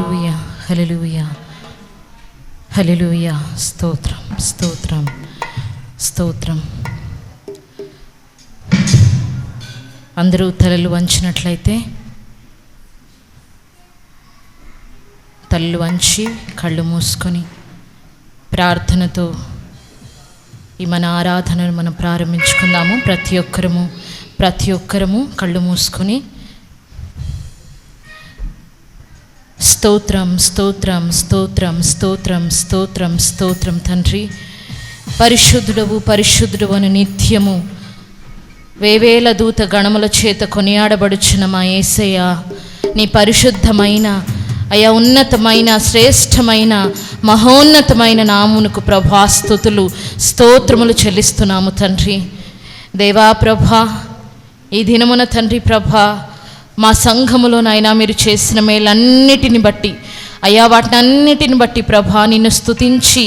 హల్లెలూయా, హల్లెలూయా, హల్లెలూయా. స్తోత్రం, స్తోత్రం, స్తోత్రం. అందరూ తలలు వంచినట్లయితే తలలు వంచి కళ్ళు మూసుకొని ప్రార్థనతో ఈ మన ఆరాధనను మనం ప్రారంభించుకుందాము. ప్రతి ఒక్కరము కళ్ళు మూసుకొని స్తోత్రం, స్తోత్రం, స్తోత్రం, స్తోత్రం, స్తోత్రం, స్తోత్రం. తండ్రి, పరిశుద్ధుడవు, పరిశుద్ధుడవు అని నిత్యము వేవేల దూత గణముల చేత కొనియాడబడుచున్న మా యేసయ్య, నీ పరిశుద్ధమైన అయా ఉన్నతమైన శ్రేష్టమైన మహోన్నతమైన నామునకు ప్రభా స్తుతులు స్తోత్రములు చెల్లిస్తున్నాము తండ్రి. దేవా ప్రభా, ఈ దినమున తండ్రి ప్రభా, మా సంఘములోనైనా మీరు చేసిన మేలన్నిటిని బట్టి అయ్యా, వాటినన్నిటిని బట్టి ప్రభా నిన్ను స్తుతించి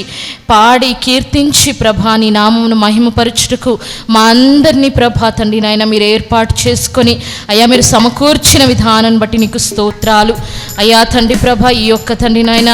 పాడి కీర్తించి ప్రభా నీ నామమును మహిమపరచుటకు మా అందరినీ ప్రభా తండ్రి నాయన మీరు ఏర్పాటు చేసుకొని అయ్యా మీరు సమకూర్చిన విధానాన్ని బట్టి నీకు స్తోత్రాలు అయ్యా తండ్రి ప్రభా. ఈ యొక్క తండ్రి నాయన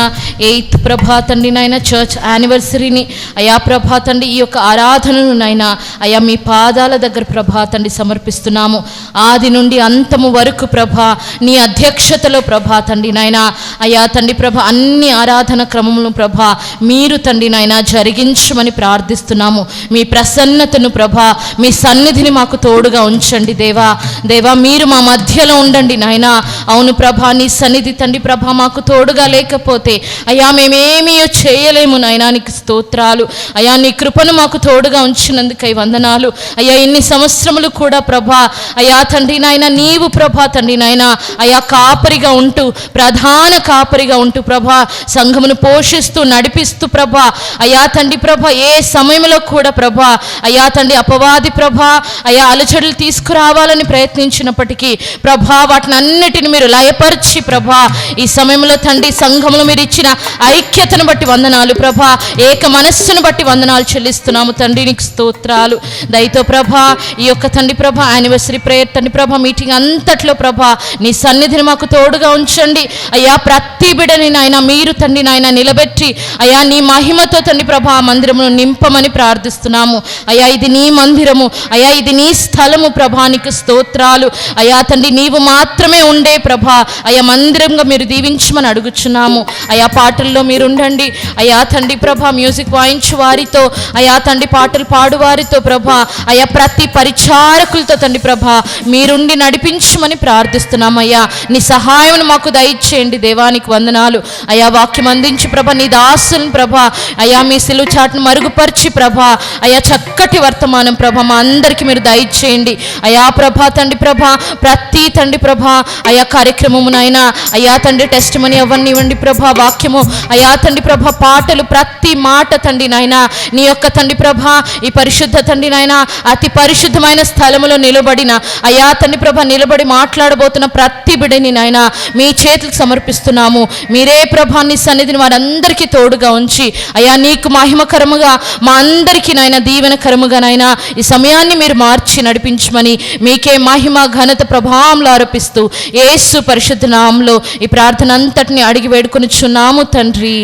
8th ప్రభా తండ్రి నాయన చర్చ్ యానివర్సరీని అయ్యా ప్రభా తండ్రి ఈ యొక్క ఆరాధనను నాయన అయ్యా మీ పాదాల దగ్గర ప్రభా తండ్రి సమర్పిస్తున్నాము. ఆది నుండి అంతము వరకు ప్రభా నీ అధ్యక్షతలో ప్రభా తండ్రి నాయన అయ్యా తండ్రి ప్రభా అన్ని ఆరాధన క్రమములను ప్రభా మీరు తండ్రి నాయన జరిగించమని ప్రార్థిస్తున్నాము. మీ ప్రసన్నతను ప్రభా, మీ సన్నిధిని మాకు తోడుగా ఉంచండి దేవా. దేవా మీరు మా మధ్యలో ఉండండి నాయన. అవును ప్రభా, నీ సన్నిధి తండ్రి ప్రభా మాకు తోడుగా లేకపోతే అయ్యా మేమేమీ చేయలేము నాయనా. నీకు స్తోత్రాలు అయ్యా. నీ కృపను మాకు తోడుగా ఉంచినందుకై వందనాలు అయ్యా. ఇన్ని సంవత్సరములు కూడా ప్రభా అయ్యా తండ్రి నాయన నీవు ప్రభా తండ్రి నాయన అయ్యా కాపరిగా ఉంటూ, ప్రధాన కాపరిగా ఉంటూ ప్రభా సంఘమును పోషిస్తూ నడిపిస్తూ ప్రభా అయ్యా తండ్రి ప్రభా ఏ సమయంలో కూడా ప్రభా అయ్యా తండ్రి అపవాది ప్రభా అయ్యా అలచడులు తీసుకురావాలని ప్రయత్నించినప్పటికీ ప్రభా వాటిని అన్నిటిని మీరు లయపరిచి ప్రభా ఈ సమయంలో తండ్రి సంఘములో మీరు ఇచ్చిన ఐక్యతను బట్టి వందనాలు ప్రభా. ఏక మనస్సును బట్టి వందనాలు చెల్లిస్తున్నాము తండ్రి. నీకు స్తోత్రాలు. దయతో ప్రభా ఈ యొక్క తండ్రి ప్రభా యానివర్సరీ ప్రేయర్ తండ్రి ప్రభా మీటింగ్ అంతట్లో ప్రభా నీ సన్నిధిని మాకు తోడుగా ఉంచండి అయ్యా. ప్రతి బిడ్డని నాయన మీరు తండ్రి నాయన నిలబెట్టి అయ్యా నీ మహిమతో తండ్రి ప్రభా మందిరమును నింపమని ప్రార్థిస్తున్నాము అయ్యా. ఇది నీ మందిరము అయ్యా, ఇది నీ స్థలము ప్రభా. నీకు స్తోత్రాలు అయ్యా తండ్రి. నీవు మాత్రమే ఉండే ప్రభా అయ్యా మందిరంగా మీరు దీవించమని అడుగుచున్నాము అయ్యా. పాటల్లో మీరు ఉండండి అయ్యా తండ్రి ప్రభా. మ్యూజిక్ వాయించు వారితో అయ్యా తండ్రి, పాటలు పాడువారితో ప్రభా అయ్యా, ప్రతి పరిచారకులతో తండ్రి ప్రభా మీరుండి నడిపించమని ప్రార్థిస్తున్నాము అయ్యా. నీ సహాయం మాకు దయచేయండి దేవానికి వందనాలు అయ్యా. వాక్యం అందించి ప్రభా నీ దాసుని ప్రభా అయ్యా మీ సిలువ చాటును మరుగుపరిచి ప్రభా అయ్యా చక్కటి వర్తమానం ప్రభా మా అందరికీ మీరు దయచేయండి అయ్యా ప్రభా తండ్రి ప్రభా. ప్రతి తండ్రి ప్రభా అయ్యా కార్యక్రమమునైనా అయ్యా తండ్రి టెస్ట్ మనీ అవన్నీవ్వండి ప్రభా, వాక్యము అయ్యా తండ్రి ప్రభా, పాటలు ప్రతి మాట తండ్రి నాయన నీ యొక్క తండ్రి ప్రభా ఈ పరిశుద్ధ తండ్రి నాయన అతి పరిశుద్ధమైన స్థలములో నిలబడిన అయ్యా తండ్రి ప్రభా నిలబడి మాట్లాడబోతున్న ప్రతి బిడ్డని నాయన మీ చేతులకు సమర్పిస్తున్నాము. మీరే ప్రభా నీ సన్నిధిని వారందరికీ తోడుగా ఉంచి అయ్యా నీకు మహిమకరముగా మా అందరికీ నాయన దీవెనకరముగా నాయన ఈ సమయాన్ని మీరు మార్చి నడిపించమని మీకే మహిమ ఘనత ప్రభావంలో ఆరోపిస్తూ యేసు పరిశుద్ధ నామములో ఈ ప్రార్థన అంతటిని అడిగి వేడుకొనిచున్నాము తండ్రి.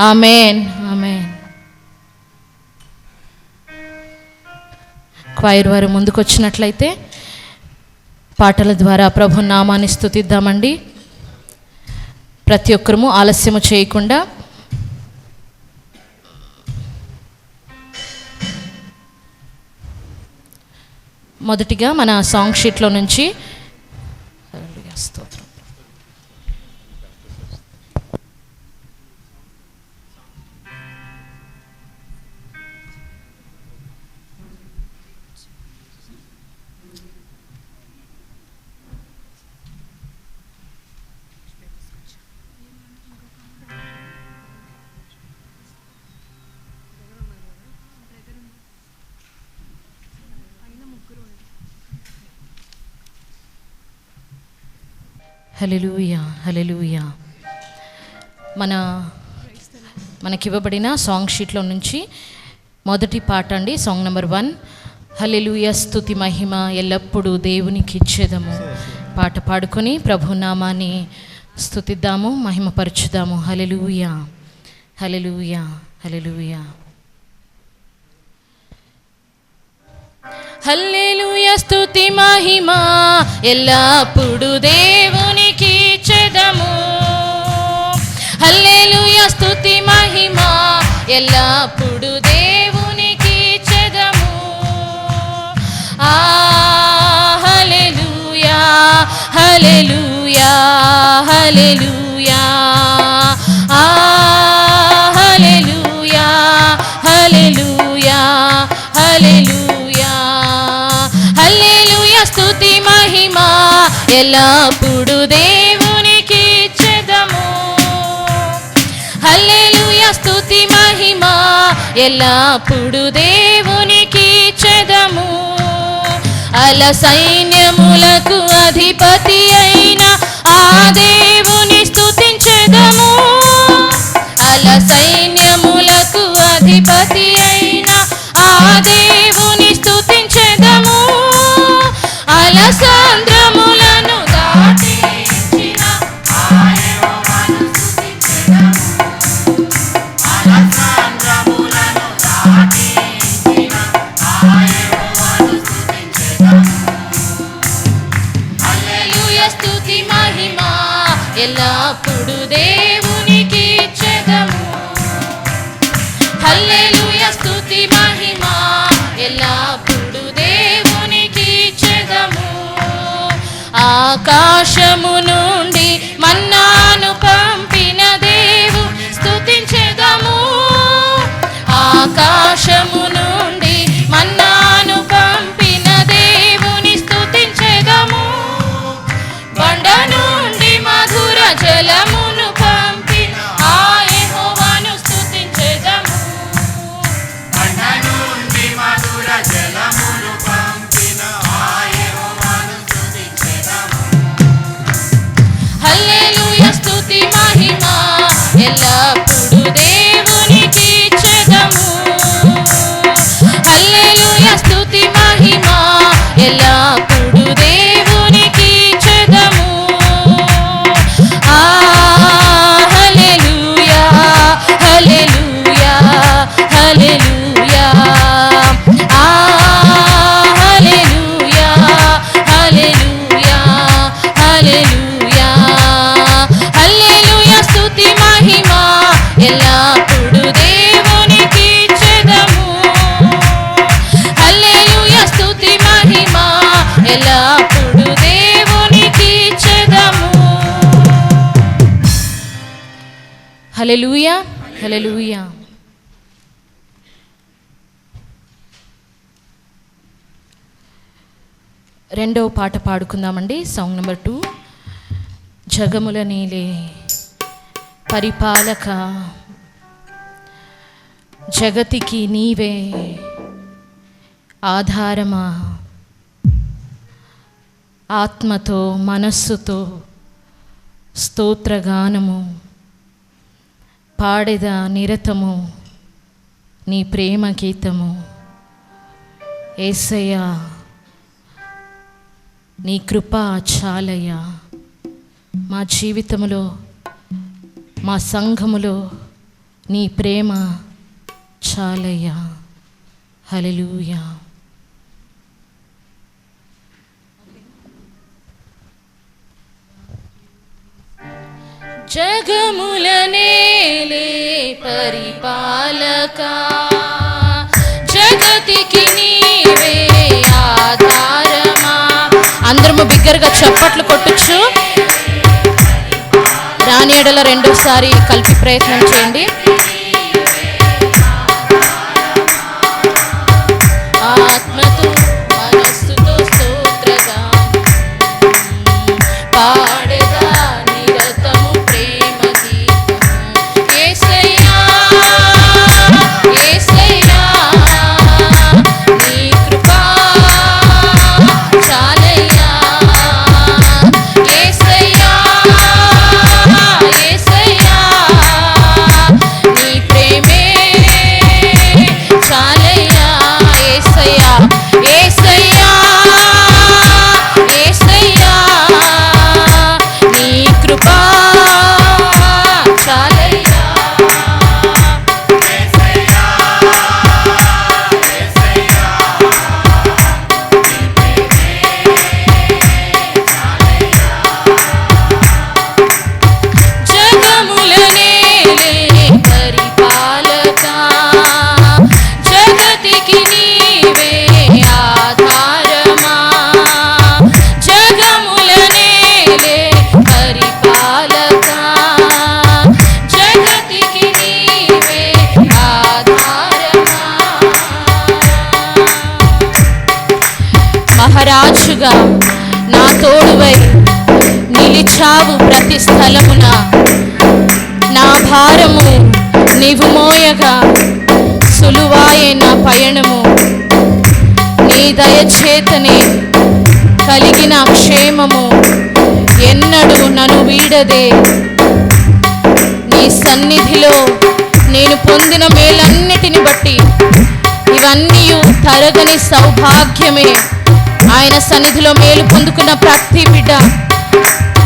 ఆమేన్, ఆమేన్. క్వైర్ వారు ముందుకు వచ్చినట్లయితే పాటల ద్వారా ప్రభు నామాన్ని స్తుతిద్దామండి. ప్రతి ఒక్కరము ఆలస్యము చేయకుండా మొదటిగా మన సాంగ్ షీట్లో నుంచి స్తోత్రం. హల్లెలూయా, హల్లెలూయా. మనకివ్వబడిన సాంగ్ షీట్లో నుంచి మొదటి పాట అండి, సాంగ్ నెంబర్ 1. హల్లెలూయా, స్తుతి మహిమ ఎల్లప్పుడూ దేవునికి ఇచ్చేదము. పాట పాడుకొని ప్రభు నామాన్ని స్తుతిద్దాము, మహిమపరచుదాము. హల్లెలూయా, హల్లెలూయా, హల్లెలూయా. హల్లెలూయా, స్తుతి మహిమ ఎల్లప్పుడు దేవునికి చెదము. హల్లెలూయా, స్తుతి మహిమ ఎల్లప్పుడు దేవునికి చెదము. హల్లెలూయా, హల్లెలూయా, హల్లెలూయా, హల్లెలూయా, హల్లెలూయా, హల్లెలూయా. హల్లెలూయా, స్తుతి మహిమ ఎల్లప్పుడు దేవునికి చెదము. హల్లెలూయా, స్తుతి మహిమ ఎల్లప్పుడు దేవునికి చెదము. అల సైన్యములకు అధిపతి అయిన ఆ దేవుని స్తుతించెదము. అల సైన్యములకు అధిపతి అయిన ఆ దేవుని స్తుతించెదము. అల సంద్రములను దాటించిన ఆ యెహోవాను స్తుతించెదము. అల సంద్రములను దాటించిన ఆ యెహోవాను స్తుతించెదము. హల్లెలూయా, స్తుతి మహిమ ఎల్లప్పుడు దేవునికి చెదము. హల్లెలూయా, స్తుతి మహిమ ఎల్లప్పుడు దేవునికి చెదము. ఆకాశము నుండి మన్నాను పంపిన దేవుని స్తుతించెదము. ఆకాశము నుండి మన్నాను పంపిన దేవుని స్తుతించెదము. బండ నుండి మధుర జలమును పంపిన ఆ యెహోవాను స్తుతించెదము. బండ నుండి మధుర జలమును పంపిన ఆ యెహోవాను స్తుతించెదము. హల్లెలూయా, స్తుతి మహిమ ఎల్లప్పుడు దేవునికి చెదము. హల్లెలూయా, స్తుతి మహిమ ఎల్లప్పుడు దేవునికి చెదము. హల్లెలూయా, హల్లెలూయా, హల్లెలూయా, హల్లెలూయా, హల్లెలూయా, హల్లెలూయా. హల్లెలూయా, స్తుతి మహిమ ఎల్లప్పుడు దేవునికి చెదము. హల్లెలూయా, స్తుతి మహిమ ఎల్లప్పుడు దేవునికి చెదము. హల్లెలూయా, హల్లెలూయా. రెండవ పాట పాడుకుందామండి. Song number 2. జగముల నీలే పరిపాలక, జగతికి నీవే ఆధారమా. ఆత్మతో మనస్సుతో స్తోత్రగానము పాడెద నిరతము నీ ప్రేమ గీతము. యేసయ్యా, నీ కృప చాలయ్యా. మా జీవితములో, మా సంఘములో నీ ప్రేమ చాలయ్యా. హల్లెలూయా. జగముల నేలే పరిపాలక, జగతికి నీవే ఆధారమా. అందరము బిగ్గరగా చప్పట్లు కొట్టొచ్చు. రాని ఎడల రెండోసారి కలిపి ప్రయత్నం చేయండి. ఆత్మతో మనస్సుతో స్తోత్రగా పాడెదా నిరతము ప్రేమ గీతము. యేసయ్యా, యేసయ్యా, నీ కృపా చాలయ్యా. యేసయ్యా, యేసయ్యా, నీ నిలిచావు ప్రతి స్థలమున. నా భారము నీవు మోయగా సులువాయే నా పయనము. నీ దయచేతనే కలిగిన క్షేమము ఎన్నడూ నన్ను వీడదే. నీ సన్నిధిలో నేను పొందిన మేలన్నిటిని బట్టి ఇవన్నీ తరగని సౌభాగ్యమే. ఆయన సన్నిధిలో మేలు పొందుకున్న ప్రతి బిడ్డ,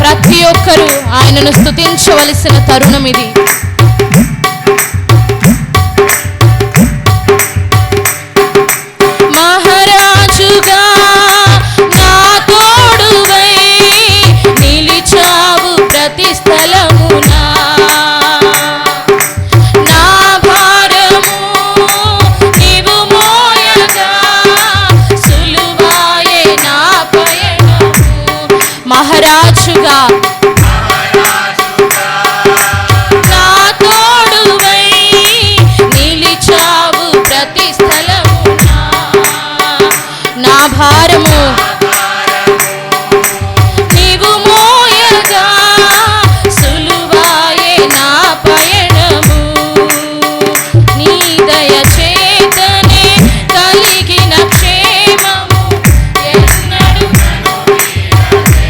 ప్రతి ఒక్కరూ ఆయనను స్తుతించవలసిన తరుణం ఇది. మహారాజుగా నా తోడువై నిలిచావు ప్రతి స్థలమునా. నా భారము నీవు మోయగా సులువాయే నా పయనము. మహారాజుగా నా తోడువై నిలిచావు ప్రతి స్థలమునా. నా భారము నీవు మోయగా సులువాయే నా పయనము. నీ దయచేతనే కలిగిన క్షేమము ఎన్నడూ నన్ను వీడదే.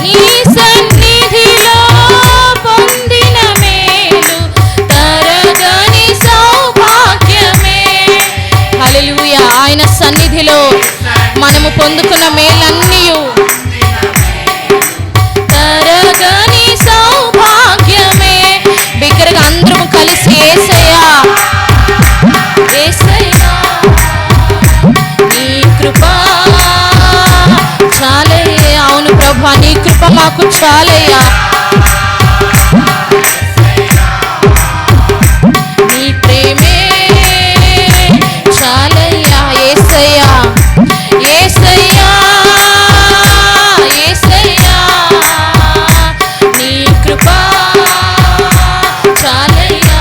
నీ సన్నిధిలో పొందిన మేలు తరగని సౌభాగ్యమే. హల్లెలూయా. ఆయన సన్నిధిలో మనము పొందుకున్న మేలన్నీ తరగని సౌభాగ్యమే. బిగ్గరగా అందరము కలిసి యేసయ్యా యేసయ్యా నీ కృప చాలయ్యా. అవును ప్రభా, నీ కృప మాకు చాలయ్యా. నీ ప్రేమే చాలయ్యా. యేసయ్యా యేసయ్యా యేసయ్యా నీ కృప చాలయ్యా.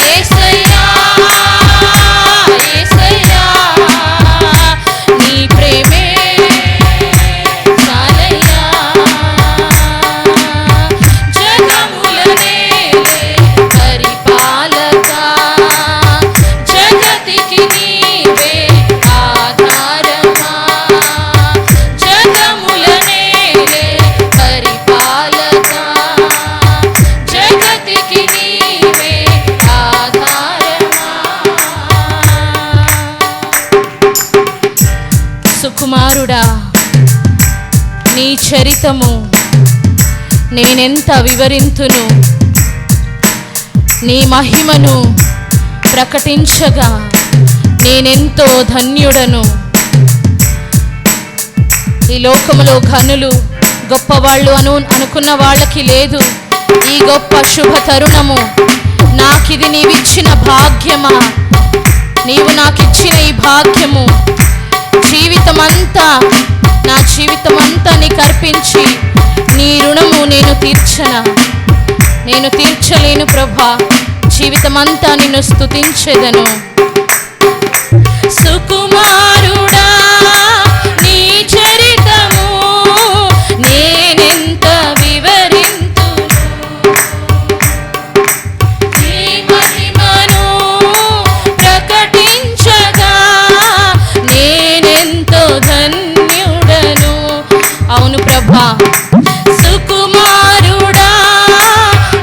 యేసయ్యా యేసయ్యా నీ ప్రేమే చాలయ్యా. జగముల నేలే పరిపాలక, జగతికి నీవే ఆధారమా. జగముల నేలే పరిపాలక, జగతికి నీవే ఆధారమా. సుకుమారుడా, నీ చరితము నేనెంత వివరింతును. నీ మహిమను ప్రకటించగా నేనెంతో ధన్యుడను. ఈ లోకములో ఘనులు గొప్పవాళ్ళు అనుకున్న వాళ్ళకి లేదు ఈ గొప్ప శుభ తరుణము. నాకిది నీవిచ్చిన భాగ్యమా? నీవు నాకిచ్చిన ఈ భాగ్యము జీవితమంతా, నా జీవితమంతా నీకు అర్పించి నీ రుణము నేను తీర్చనా? నేను తీర్చలేను ప్రభా. జీవితమంతా నిన్ను స్తుతించెదను. సుకుమారుడా, నీ చరితము నేనెంత వివరింతును. నీ మహిమను ప్రకటించగా నేనెంతో ధన్యుడను. అవును ప్రభా. సుకుమారుడా,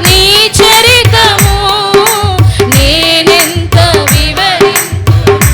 నీ చరితము నేనెంత వివరింతును.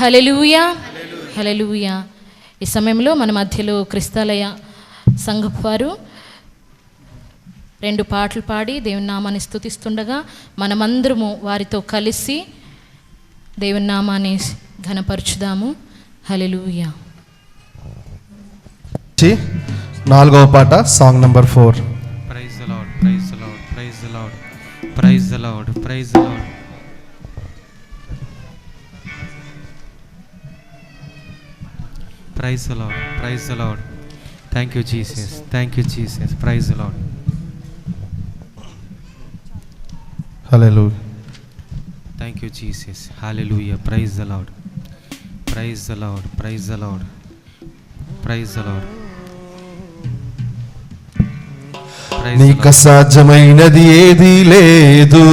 హల్లెలూయా, హల్లెలూయా. ఈ సమయంలో మన మధ్యలో క్రిస్తాలయ సంఘపు వారు 2 పాటలు పాడి దేవుని నామాన్ని స్తుతిస్తుండగా మనమందరము వారితో కలిసి దేవుని నామాన్ని ఘనపరచుదాము. హల్లెలూయా. 4వ పాట, song number 4. Praise the Lord, praise the Lord, praise the Lord, praise the Lord, praise the Lord. Praise the Lord, praise the Lord. Thank you Jesus, thank you Jesus. Praise the Lord. Hallelujah. Thank you Jesus. Hallelujah. Praise the Lord, praise the Lord, praise the Lord, praise the Lord. నీకు అసాధ్యమైనది ఏది లేదు,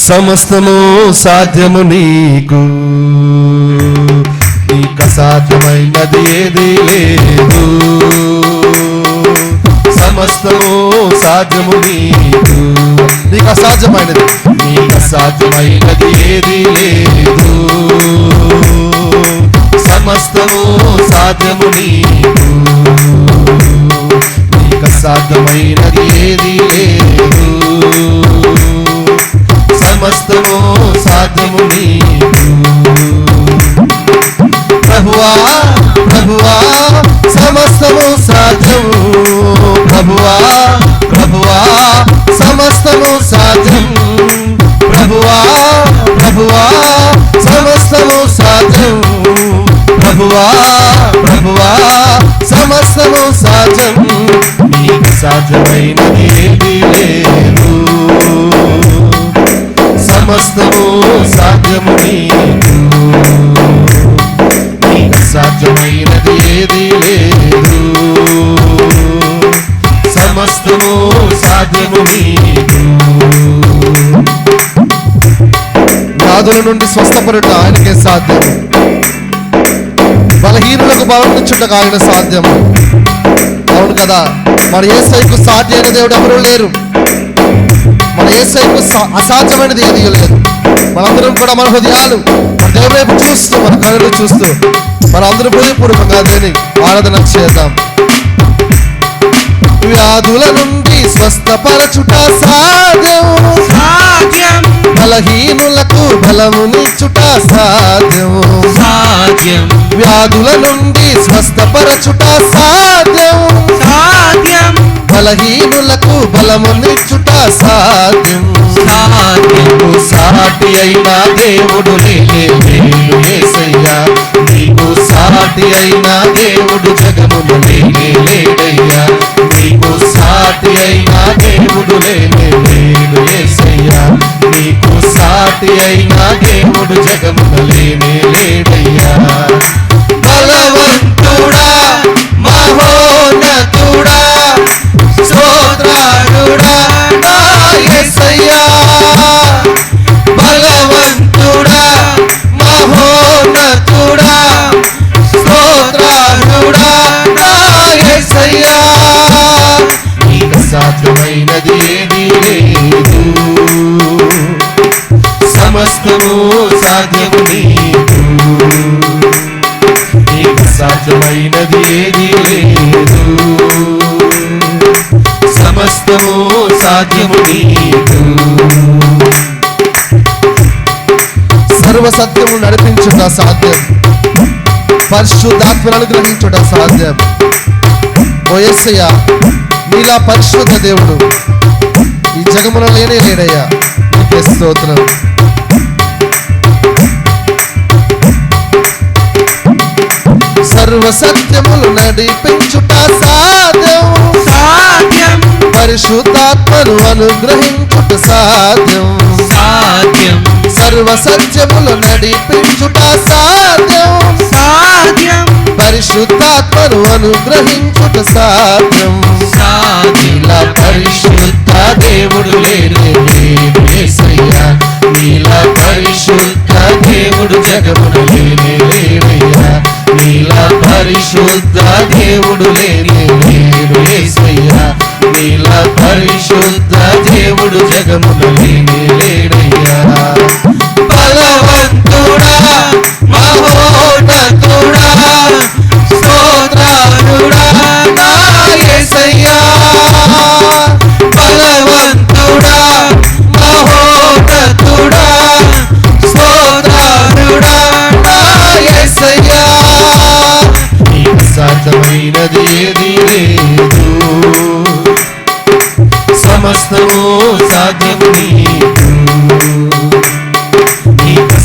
సమస్తము సాధ్యము నీకు. నీకు అసాధ్యమైనది ఏది లేదు, సమస్తము సాధ్యము నీకు. నీకు అసాధ్యమైనది, నీకు అసాధ్యమైనది ఏది లేదు, సమస్తము సాధ్యము నీకు. అసాధ్యమైనది ఏది లేదు, సమస్తము సాధ్యము నీకు. ప్రభువా ప్రభువా సమస్తము సాధ్యము, ప్రభువా ప్రభువా సమస్తము సాధ్యం, ప్రభువా ప్రభువా సమస్తము సాధ్యం, ప్రభువా ప్రభువా సమస్తము సాధ్యం. నీకు సాధ్యమైనది ఏది లేదు, సమస్తము సాధ్యము నీకు. నీకు సాధ్యమైనది ఏది లేదు, సమస్తము సాధ్యము నీకు. వ్యాధుల నుండి స్వస్థపడుట ఆయనకే సాధ్యం, బలహీనులకు బలమిచ్చుటకు ఆయన సాధ్యము. అవును కదా, మన యేసయ్యకు సాటి అయిన దేవుడు ఎవరు లేరు. మన యేసయ్యకు అసాధ్యమైనది ఏది లేదు. మనందరం కూడా మన హృదయాలు మన దేవుని వైపు చూస్తూ, మన కళ్ళు చూస్తూ మనందరూ హృదయపూర్వకంగా దేవుని ఆరాధన చేద్దాం. వ్యాధుల నుండి స్వస్థపరచుట సాధ్యం, బలహీనులకు బలమునిచ్చుట సాధ్యం, సాధ్యం. వ్యాధుల నుండి స్వస్థపరచుట సాధ్యం, సాధ్యం. బలహీనులకు బలమునిచ్చుట సాధ్యం, సాధ్యం. సాటి అయిన దేవుడు లేడు యేసయ్యా. నీకు సాటి అయిన దేవుడు జగమున లేడయ్యా. నీకు సాటి అయిన దేవుడు లేడు యేసయ్యా. నీకు సాటి అయిన దేవుడు జగమున లేడయ్యా. బలవంతుడా మహోన్నతుడా స్తోత్రాలుడా నా యేసయ్యా. బలవంతుడా మహోన్నతుడా స్తోత్రాలుడా నా యేసయ్యా. నీకు సాధ్యమైనది ఏది లేదు, సమస్తము సాధ్యము నీకు. నీకు సాధ్యమైనది ఏది లేదు, సమస్తము సాధ్యము నీకు. సర్వసత్యము నడిపించుట సాధ్యం, పరిశుద్ధాత్మను అనుగ్రహించుట సాధ్యం. ఓ యేసయ్యా, నీలా పరిశుద్ధ దేవుడు ఈ జగమున లేడయ్యా. నీకే స్తోత్రం. సర్వసత్యములు నడిపించుట సాధ్యం, సాధ్యం. పరిశుద్ధాత్మను అనుగ్రహించుట సాధ్యం, సాధ్యం. సర్వసత్యములు నడిపించుట సాధ్యం, సాధ్యం. పరిశుద్ధాత్మను అనుగ్రహించుట సాధ్యం, సాధ్యం. నీలా పరిశుద్ధ దేవుడు లేడు యేసయ్యా. నీలా పరిశుద్ధ దేవుడు జగమున లేడయ్యా. నీలా పరిశుద్ధ దేవుడు లేడు యేసయ్యా. నీలా పరిశుద్ధ దేవుడు జగమున లేడయ్యా. బలవంతుడా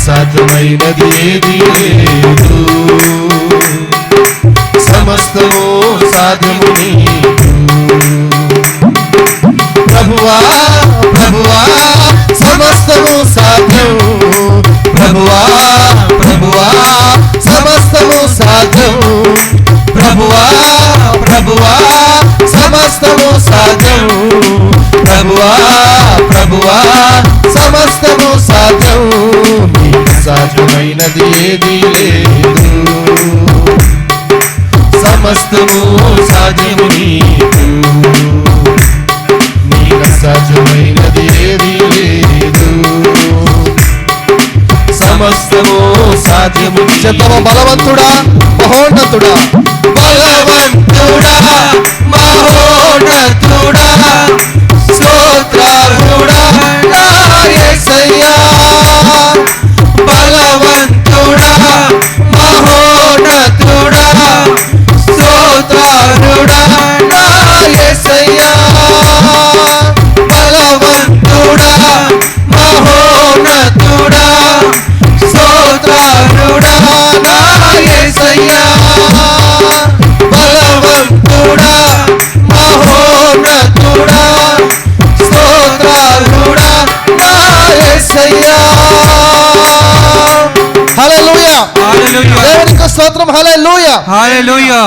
అసాధ్యమైనది ఏది లేదు, సమస్తము సాధ్యము నీకు. ప్రభువా ప్రభువా సమస్తము సాధ్యం, ప్రభువా ప్రభువా సమస్తము సాధ్యం, ప్రభువా ప్రభువా సమస్తము సాధ్యం, ప్రభువా ప్రభువా సమస్తము సాధ్యం. నీకు సాధ్యమైనది ఏది లేదు, సమస్తము సాధ్యము నీకు. నీకు అసాధ్యమైనది ఏది లేదు, సమస్తము సాధ్యము. చెత్తము బలవంతుడా మహోన్నతుడా, బలవంతుడా మహోన్నతుడా, స్తోత్రార్హుడా నా యేసయ్యా. బలవంతుడా మహోన్నతుడా, స్తోత్రార్హుడా నా యేసయ్యా. బలవంతుడా మహోన్నతుడా, స్తోత్రార్హుడా నా యేసయ్యా. బలవంతుడా మహోన్నతుడా, స్తోత్రార్హుడా నా యేసయ్యా. హల్లెలూయా హల్లెలూయా దేవునికి స్తోత్రం. హల్లెలూయా హల్లెలూయా.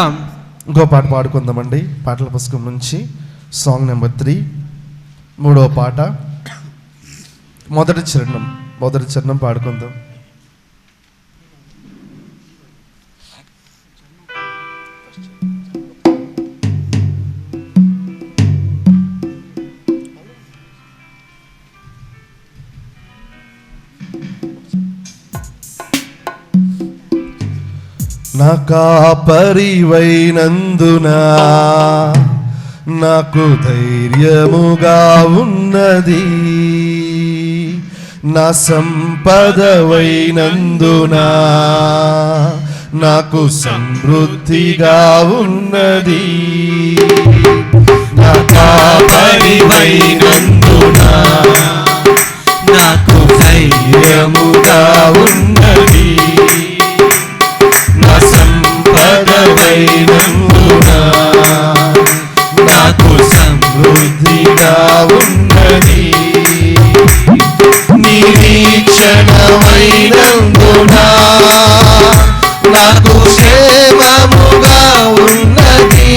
ఇంకో పాట పాడుకుందామండి. పాటల పుస్తకం నుంచి సాంగ్ నెంబర్ 3, 3వ పాట, మొదటి చరణం పాడుకుందాం. నా కాపరివైనందున నాకు ధైర్యముగా ఉన్నది, నా సంపదవైనందున నాకు సమృద్ధిగా ఉన్నది. నా కాపరివైనందున నాకు ధైర్యముగా ఉన్నది, నా సంపదవైనందున నాకు సమృద్ధిగా ఉన్నది. నిరీక్షణమైనందున నాకు క్షేమముగా ఉన్నది,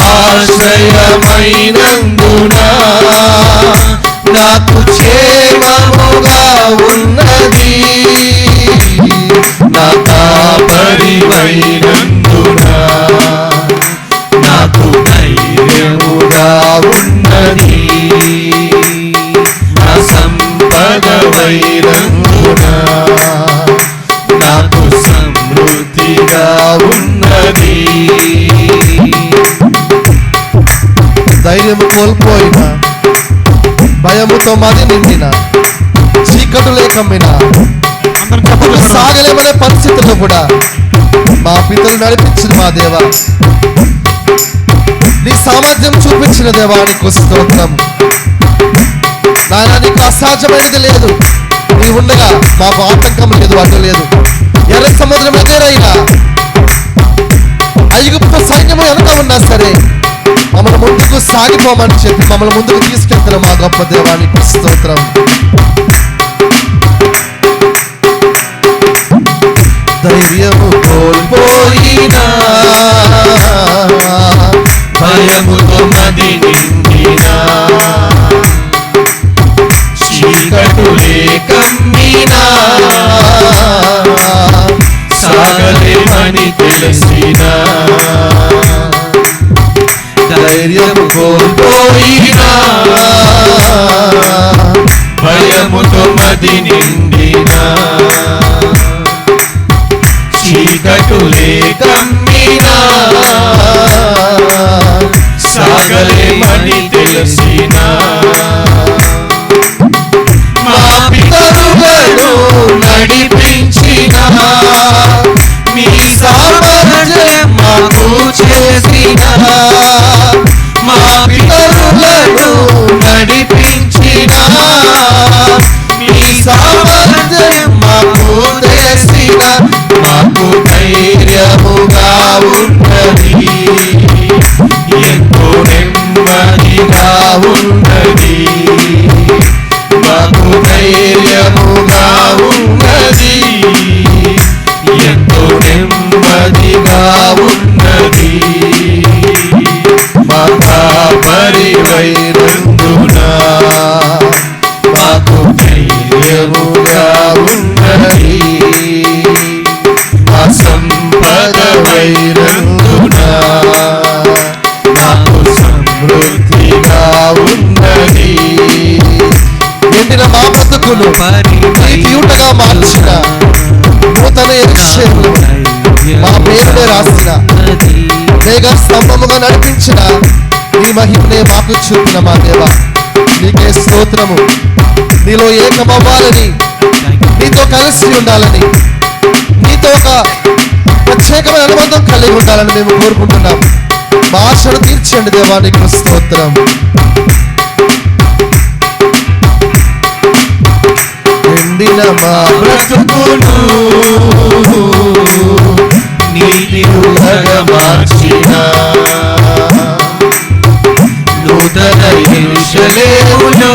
ఆశ్రయమైనందున నాకు క్షేమముగా ఉన్నది. నా కాపరివైనందున నాకు ధైర్యముగా ఉన్నది, నా సంపదవైనందున నాకు సమృద్ధిగా ఉన్నది. ధైర్యము కోల్పోయిన, భయముతో మది నిండిన, చీకటులే కమ్మిన, సాగలేమనే పరిస్థితుల్లో కూడా మా పితలు నడిపించిన మా దేవా, నీ సామర్థ్యం చూపించిన దేవా నీకు స్తోత్రం. నాయన నీకు అసాధ్యమైనది లేదు, నీ ఉండగా మాకు ఆటంకం లేదు, అడ్డు లేదు. ఎర్ర సముద్రం ఎదురైనా, ఐగుప్తు సైన్యము వెనక ఉన్నా సరే మమ్మల్ని ముందుకు సాగిపోమని చెప్పి మమ్మల్ని ముందుకు తీసుకెళ్తున్న మా గొప్ప దేవా నీకు స్తోత్రం. ధైర్యము కోల్పోయినా, భయముతో మది నిండినా, చీకటులే కమ్మినా, సాగలేమని తెలిసినా, ధైర్యము కోల్పోయినా, భయముతో మది నిండినా, చీకటులే కమ్మినా, సాగలేమని తెలిసినా, మా పితరులను నడిపించిన మీ సామర్థ్యం మాకు చేసిన, మా పితరులను నడిపించిన మీ ధైర్యముగా ఉన్నది, ఎంతో నెమ్మదిగా ఉన్నది. మా కాపరివైనందున మాకు ధైర్యముగా ఉన్నది. మా సంపదవైనందున మాకు సమృద్ధిగా ఉన్నది. ఎండిన మా బ్రతుకును నీతియుటగా మార్చిన నూతన యెరూషలేమును మా పేరునే రాసిన మేఘ స్తంభముగా నడిపించిన నీ మహిమనే మాకు చూపిన మా దేవ, నీకే స్తోత్రము. నీలో ఏకమవ్వాలని, నీతో కలిసి ఉండాలని, నీతో ఒక ప్రత్యేకమైన అనుబంధం కలిగి ఉండాలని మేము కోరుకుంటున్నాం. మా ఆశను తీర్చండి దేవా, నీకు స్తోత్రం. ఎండిన మా బ్రతుకును నీతియుతగా మార్చిన నూతన యెరూషలేములో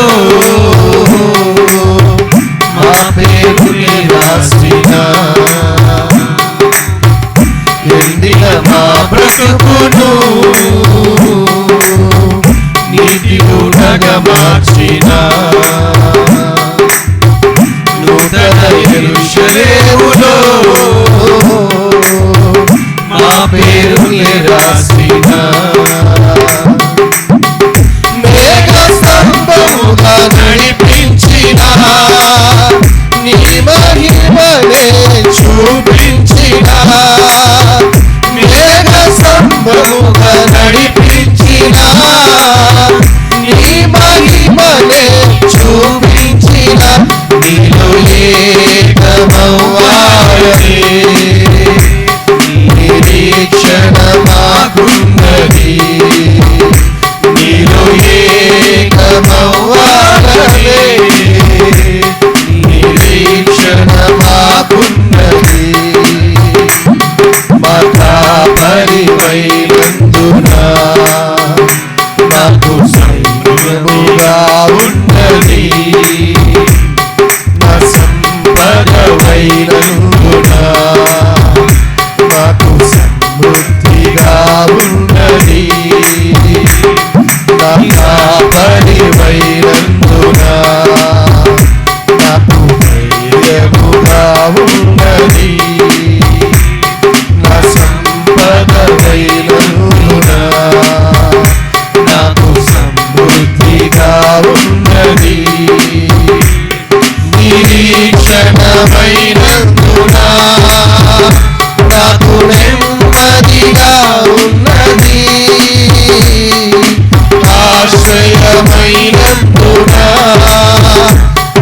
మా పేరుని రాసిన. ఎండిన మా బ్రతుకును నీతియుతగా మార్చిన నూతన యెరూషలేములో మా పేరుని రాసిన. మేఘ స్తంభముగా నడిపించిన నీ మహిమనే చూపించిన. మేఘ స్తంభముగా నడిపించిన నీ మహిమనే చూపించిన. నీలో ఏకమవ్వాలని నిరీక్షణ మాకున్నది. నీలో ఏకమవ్వాలని నిరీక్షణ మాకున్నది. మా కాపరివైనందున మాకు సైన్యముగా ఉన్నది. మా సంపదవైనందున మాకు సమృద్ధిగా ఉన్నది. నా కాపరివైనందున నాకు ధైర్యముగా ఉన్నది. నా సంపదవైనందున నాకు సమృద్ధిగా ఉన్నది. నిరీక్షణమైనందున నాకు నెమ్మదిగా ఉన్నది. ఆశ్రయమైనందున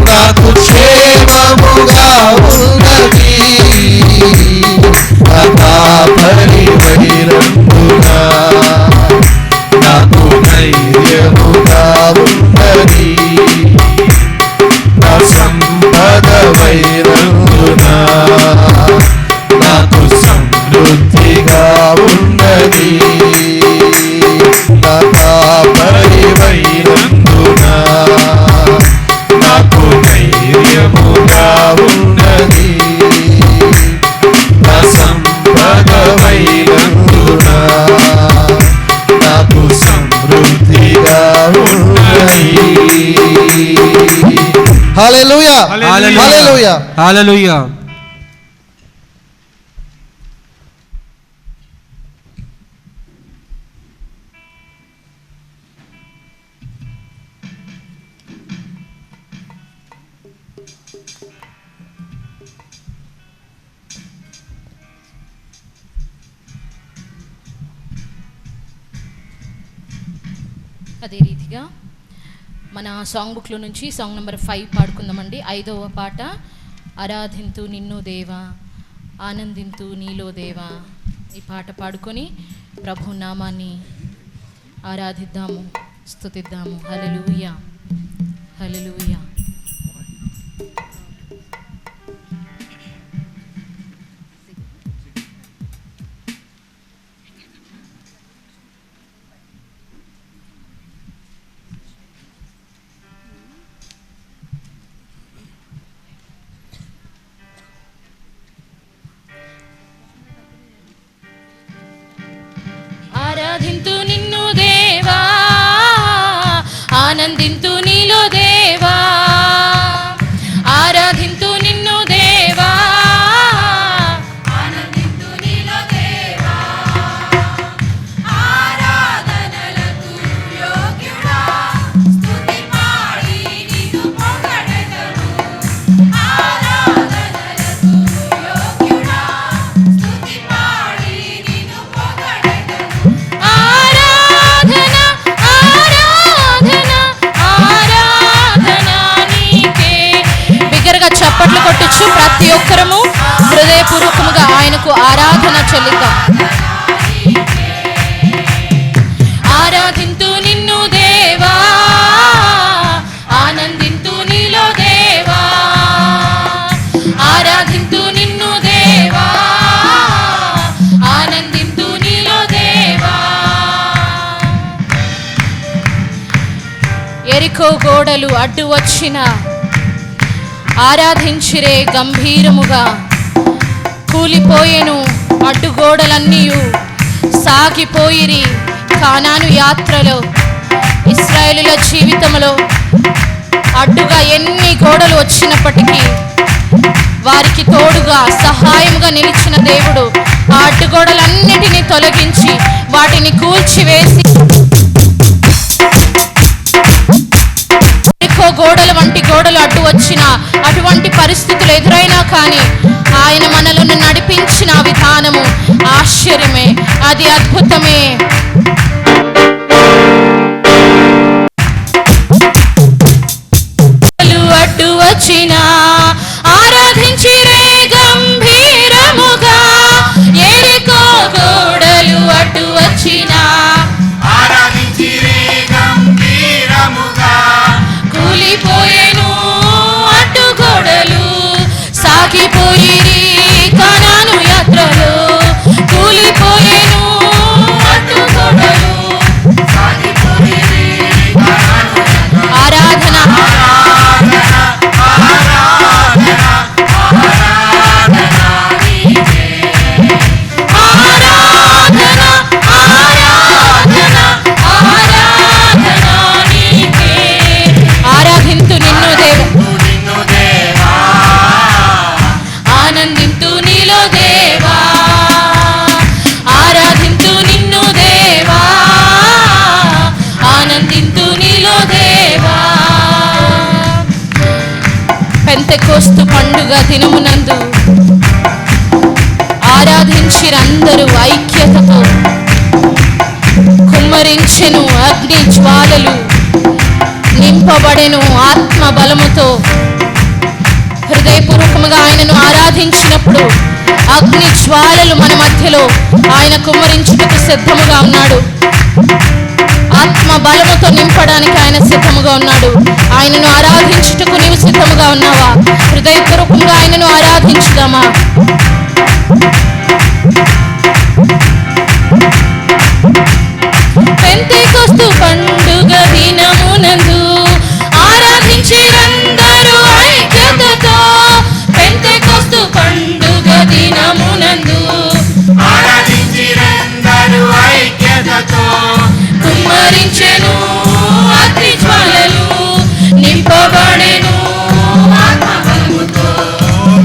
నాకు క్షేమముగా ఉన్నది. నా కాపరివైనందున నాకు ధైర్యముగా ఉన్నది. నా సంపదవైనందున నాకు సమృద్ధిగా ఉన్నది. నా కాపరివైనందున నాకు ధైర్యముగా ఉన్నది. నా సంపదవైనందున నాకు సమృద్ధిగా ఉన్నది. హల్లెలూయా, హల్లెలూయా, హల్లెలూయా. అదే రీతిగా మన సాంగ్ బుక్లో నుంచి సాంగ్ నెంబర్ 5 పాడుకుందామండి. 5వ పాట, ఆరాధింతు నిన్ను దేవా, ఆనందింతు నీలో దేవా. ఈ పాట పాడుకొని ప్రభు నామాన్ని ఆరాధిద్దాము, స్తుతిద్దాము. హల్లెలూయా, హల్లెలూయా. చప్పట్లు కొట్టుచు ప్రతి ఒక్కరము హృదయపూర్వకముగా ఆయనకు ఆరాధన చెల్లిద్దాం. ఆరాధింతు నిన్ను దేవా, ఆనందింతు నీలో దేవా, ఆరాధింతు నిన్ను దేవా, ఆనందింతు నీలో దేవా. ఎరికో గోడలు అడ్డు వచ్చిన ఆరాధించిరే గంభీరముగా, కూలిపోయెను అడ్డుగోడలన్నీయు, సాగిపోయిరి కానాను యాత్రలో. ఇశ్రాయేలుల జీవితంలో అడ్డుగా ఎన్ని గోడలు వచ్చినప్పటికీ వారికి తోడుగా సహాయముగా నిలిచిన దేవుడు ఆ అడ్డుగోడలన్నిటినీ తొలగించి వాటిని కూల్చివేసి గోడల వంటి గోడలు అడ్డు వచ్చిన అటువంటి పరిస్థితులు ఎదురైనా కానీ ఆయన మనలను నడిపించిన విధానము ఆశ్చర్యమే, అది అద్భుతమే. అడ్డు వచ్చిన ఆరాధించిరే గంభీరముగా, ఎరికో గోడలు అడ్డు వచ్చిన కూలిపోయేను అడ్డుగోడలు, సాగిపోయిరి కానాను యాత్రలో. కూలిపోయేను అడ్డుగోడలు, ఆరాధన ఆరాధింతు నిన్ను దేవా, ఆనందింతు నీలో దేవా, ఆరాధింతు నిన్ను దేవా, ఆనందింతు నీలో దేవా. పెంతెకోస్తు పండుగ దినమునందు ఆరాధించిరందరూ ఐక్యతతో, కుమ్మరించెను అగ్ని జ్వాలలు, నింపబడెను ఆత్మ బలముతో. హృదయపూర్వకముగా ఆయనను ఆరాధించినప్పుడు అగ్ని జ్వాలలు మన మధ్యలో ఆయన కుమ్మరించుటకు సిద్ధముగా ఉన్నాడు. ఆత్మ బలముతో నింపడానికి ఆయన సిద్ధముగా ఉన్నాడు. ఆయనను ఆరాధించుటకు నీవు సిద్ధముగా ఉన్నావా? హృదయపూర్వకంగా ఆయనను ఆరాధించుదామా? పెంతెకోస్తు పండుగ దినమునందు ఆరాధించిరందరూ ఐక్యతతో. పెంతెకోస్తు పండుగ దినమునందు ఆరాధించిరందరూ ఐక్యతతో, కుమ్మరించెను అగ్ని జ్వాలలు, నింపబడెను ఆత్మ బలముతో.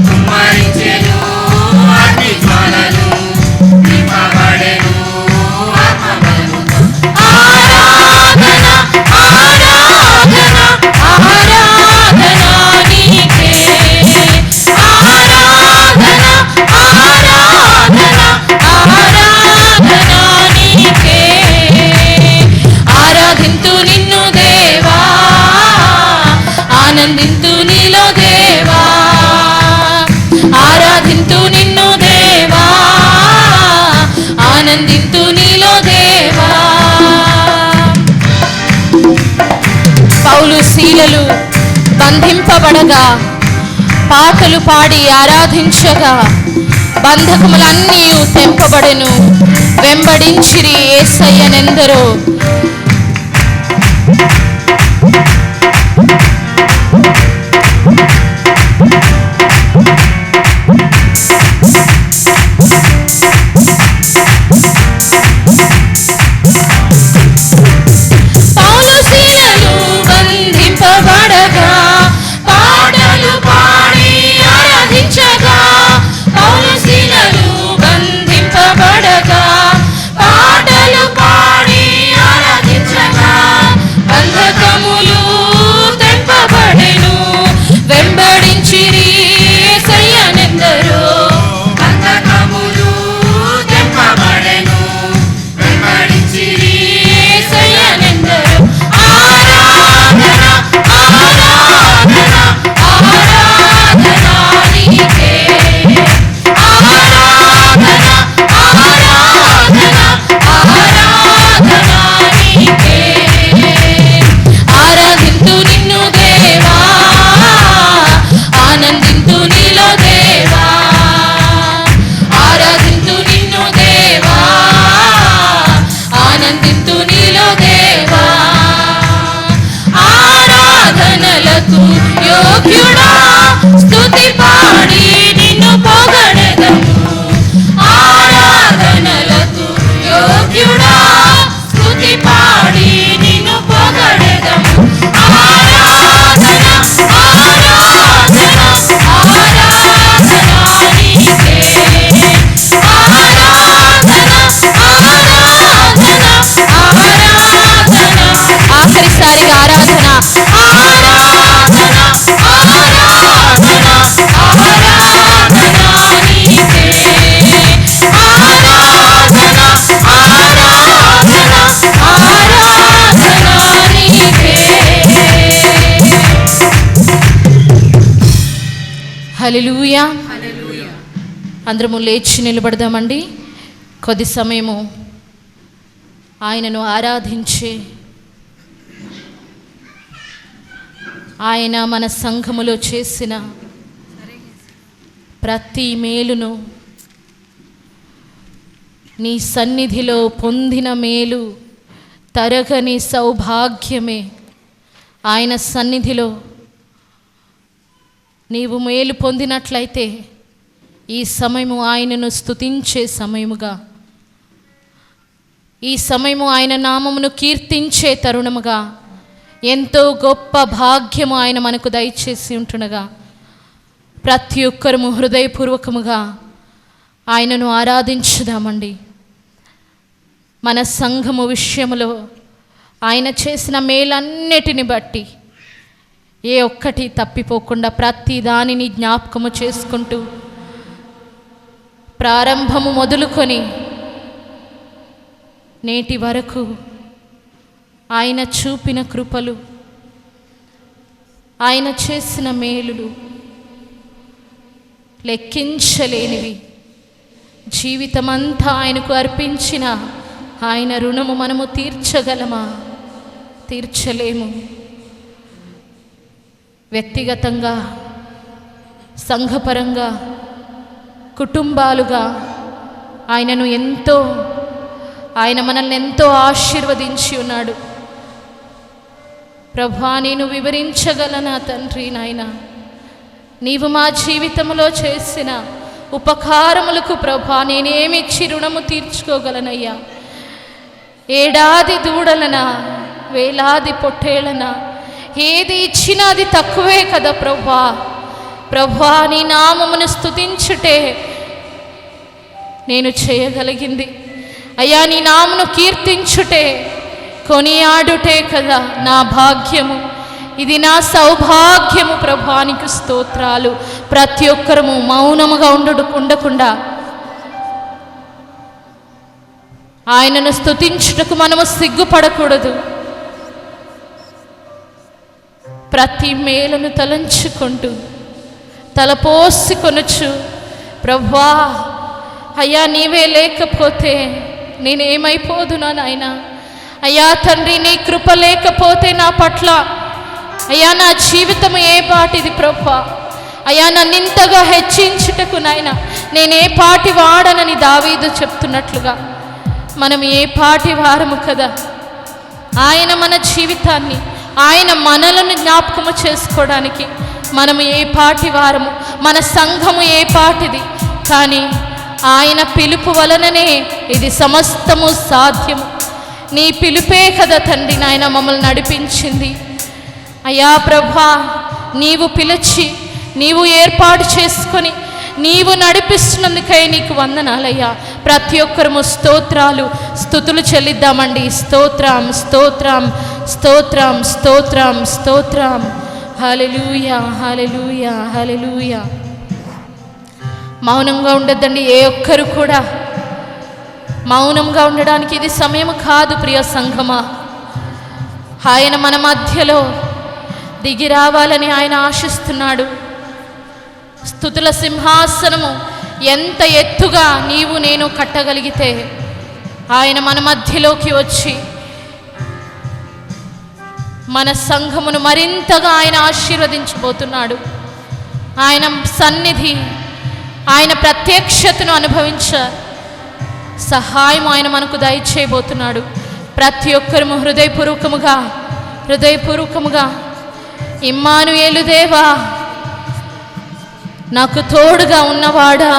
కుమ్మరించెను అగ్ని జ్వాలలు, నింపబడెను ఆత్మ బలముతో. ఆరాధన ఆరాధన ఆరాధన నీకే, ఆరాధన ఆరాధన ఆరాధన నీకే. ఆరాధింతు నిన్ను దేవా, ఆనందింతు నీలో దేవా, ఆరాధింతు నిన్ను దేవా, ఆనందింతు నీలో దేవా. పౌలు శీలలు బంధింపబడగా పాటలు పాడి ఆరాధించగా బంధకములన్నీ తెంపబడెను, వెంబడించిరి యేసయ్యనెందరో. పౌలు శీలలు బంధింపబడగా పాటలు పాడి ఆరాధించగా, పౌలు శీలలు బంధింపబడగా పాటలు పాడి ఆరాధించగా, నీలో దేవా, ఆరాధింతు నిన్ను దేవా, ఆనందింతు నీలో దేవా. ఆరాధనలకు యోగ్యుడా, స్తుతి పాడి నిన్ను పొగడెదము. ఆరాధనలకు యోగ్యుడా, స్తుతి పాడి నిన్ను పొగడెదము. ఆరాధన ఆరాధన ఆరాధన నీకే. ఆరాధన ఆరాధన ఆరాధన. ఆఖరిసారిగా ఆరాధన ఆరాధన ఆరాధన ఆరాధన నీకే. ఆరాధన ఆరాధన ఆరాధన నీకే. హల్లెలూయా. అందరము లేచి నిలబడదామండి. కొద్ది సమయము ఆయనను ఆరాధించే, ఆయన మన సంఘములో చేసిన ప్రతి మేలును, నీ సన్నిధిలో పొందిన మేలు తరగని సౌభాగ్యమే. ఆయన సన్నిధిలో నీవు మేలు పొందినట్లయితే ఈ సమయము ఆయనను స్తుతించే సమయముగా, ఈ సమయము ఆయన నామమును కీర్తించే తరుణముగా, ఎంతో గొప్ప భాగ్యము ఆయన మనకు దయచేసి ఉంటుండగా ప్రతి ఒక్కరము హృదయపూర్వకముగా ఆయనను ఆరాధించుదామండి. మన సంఘము విషయములో ఆయన చేసిన మేలన్నిటిని బట్టి ఏ ఒక్కటి తప్పిపోకుండా ప్రతి దానిని జ్ఞాపకము చేసుకుంటూ ప్రారంభము మొదలుకొని నేటి వరకు ఆయన చూపిన కృపలు, ఆయన చేసిన మేలులు లెక్కించలేనివి. జీవితమంతా ఆయనకు అర్పించిన ఆయన రుణము మనము తీర్చగలమా? తీర్చలేము. వ్యక్తిగతంగా, సంఘపరంగా, కుటుంబాలుగా ఆయనను ఎంతో, ఆయన మనల్ని ఎంతో ఆశీర్వదించి ఉన్నాడు. ప్రభా, నేను వివరించగలనా తండ్రి? నాయన, నీవు మా జీవితంలో చేసిన ఉపకారములకు ప్రభా నేనేమిచ్చి రుణము తీర్చుకోగలనయ్యా? ఏడాది దూడలనా, వేలాది పొట్టేళ్ళనా, ఏది ఇచ్చినా అది తక్కువే కదా ప్రభా. ప్రభా, నీ నామమును స్తుతించుటే నేను చేయగలిగింది అయ్యా. నీ నామమును కీర్తించుటే, కొనియాడుటే కదా నా భాగ్యము. ఇది నా సౌభాగ్యము ప్రభా, నీకు స్తోత్రాలు. ప్రతి ఒక్కరము మౌనముగా ఉండకుండా ఆయనను స్తుతించుటకు మనము సిగ్గుపడకూడదు. ప్రతి మేలును తలంచుకుంటూ తలపోసి కొనుచు, ప్రభా అయ్యా నీవే లేకపోతే నేనేమైపోదునా నాయనా? అయ్యా తండ్రి, నీ కృప లేకపోతే నా పట్ల అయ్యా నా జీవితం ఏ పాటిది ప్రభా? అయ్యా నన్ను ఇంతగా హెచ్చించుటకు నాయన నేనే పాటి వాడనని దావీదు చెప్తున్నట్లుగా మనం ఏ పాటి వారము కదా. ఆయన మన జీవితాన్ని, ఆయన మనలను జ్ఞాపకము చేసుకోవడానికి మనము ఏ పాటి వారము, మన సంఘము ఏ పాటిది. కానీ ఆయన పిలుపు వలననే ఇది సమస్తము సాధ్యము. నీ పిలుపే కదా తండ్రి నాయన మమ్మల్ని నడిపించింది. అయ్యా ప్రభా, నీవు పిలిచి, నీవు ఏర్పాటు చేసుకొని, నీవు నడిపిస్తున్నందుకై నీకు వందనాలయ్యా. ప్రతి ఒక్కరము స్తోత్రాలు, స్తుతులు చెల్లిద్దామండి. స్తోత్రం, స్తోత్రం, స్తోత్రం, స్తోత్రం, స్తోత్రం. హల్లెలూయా, హల్లెలూయా, హల్లెలూయా. మౌనంగా ఉండొద్దండి ఏ ఒక్కరు కూడా. మౌనంగా ఉండడానికి ఇది సమయం కాదు ప్రియ సంఘమా. ఆయన మన మధ్యలో దిగి రావాలని ఆయన ఆశిస్తున్నాడు. స్తుతుల సింహాసనము ఎంత ఎత్తుగా నీవు నేను కట్టగలిగితే ఆయన మన మధ్యలోకి వచ్చి మన సంఘమును మరింతగా ఆయన ఆశీర్వదించబోతున్నాడు. ఆయన సన్నిధి, ఆయన ప్రత్యక్షతను అనుభవించారు. సహాయం ఆయన మనకు దయచేయబోతున్నాడు. ప్రతి ఒక్కరము హృదయపూర్వకముగా ఇమ్మానుయేలు దేవా, నాకు తోడుగా ఉన్నవాడా,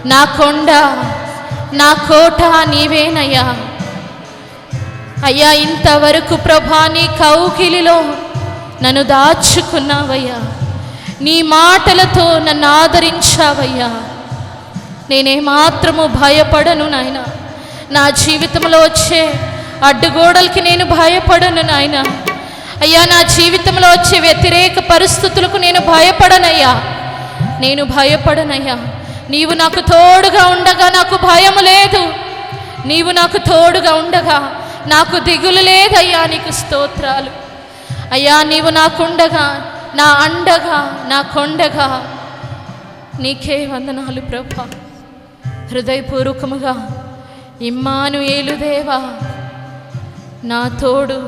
నా కొండ, నా కోట నీవేనయ్యా. అయ్యా, ఇంతవరకు ప్రభా నీ కౌగిలిలో నన్ను దాచుకున్నావయ్యా. నీ మాటలతో నన్ను ఆదరించావయ్యా. నేనేమాత్రము భయపడను నాయన. నా జీవితంలో వచ్చే అడ్డుగోడలకి నేను భయపడను నాయన. అయ్యా, నా జీవితంలో వచ్చే వ్యతిరేక పరిస్థితులకు నేను భయపడనయ్యా. నీవు నాకు తోడుగా ఉండగా నాకు భయము లేదు. నీవు నాకు తోడుగా ఉండగా నాకు దిగులు లేదయ్యా. నీకు స్తోత్రాలు అయ్యా. నీవు నాకుండగా, నా అండగా, నా కొండగా, నీకే వందనాలు ప్రభా. హృదయపూర్వకముగా ఇమ్మానుయేలు దేవా, నా తోడు,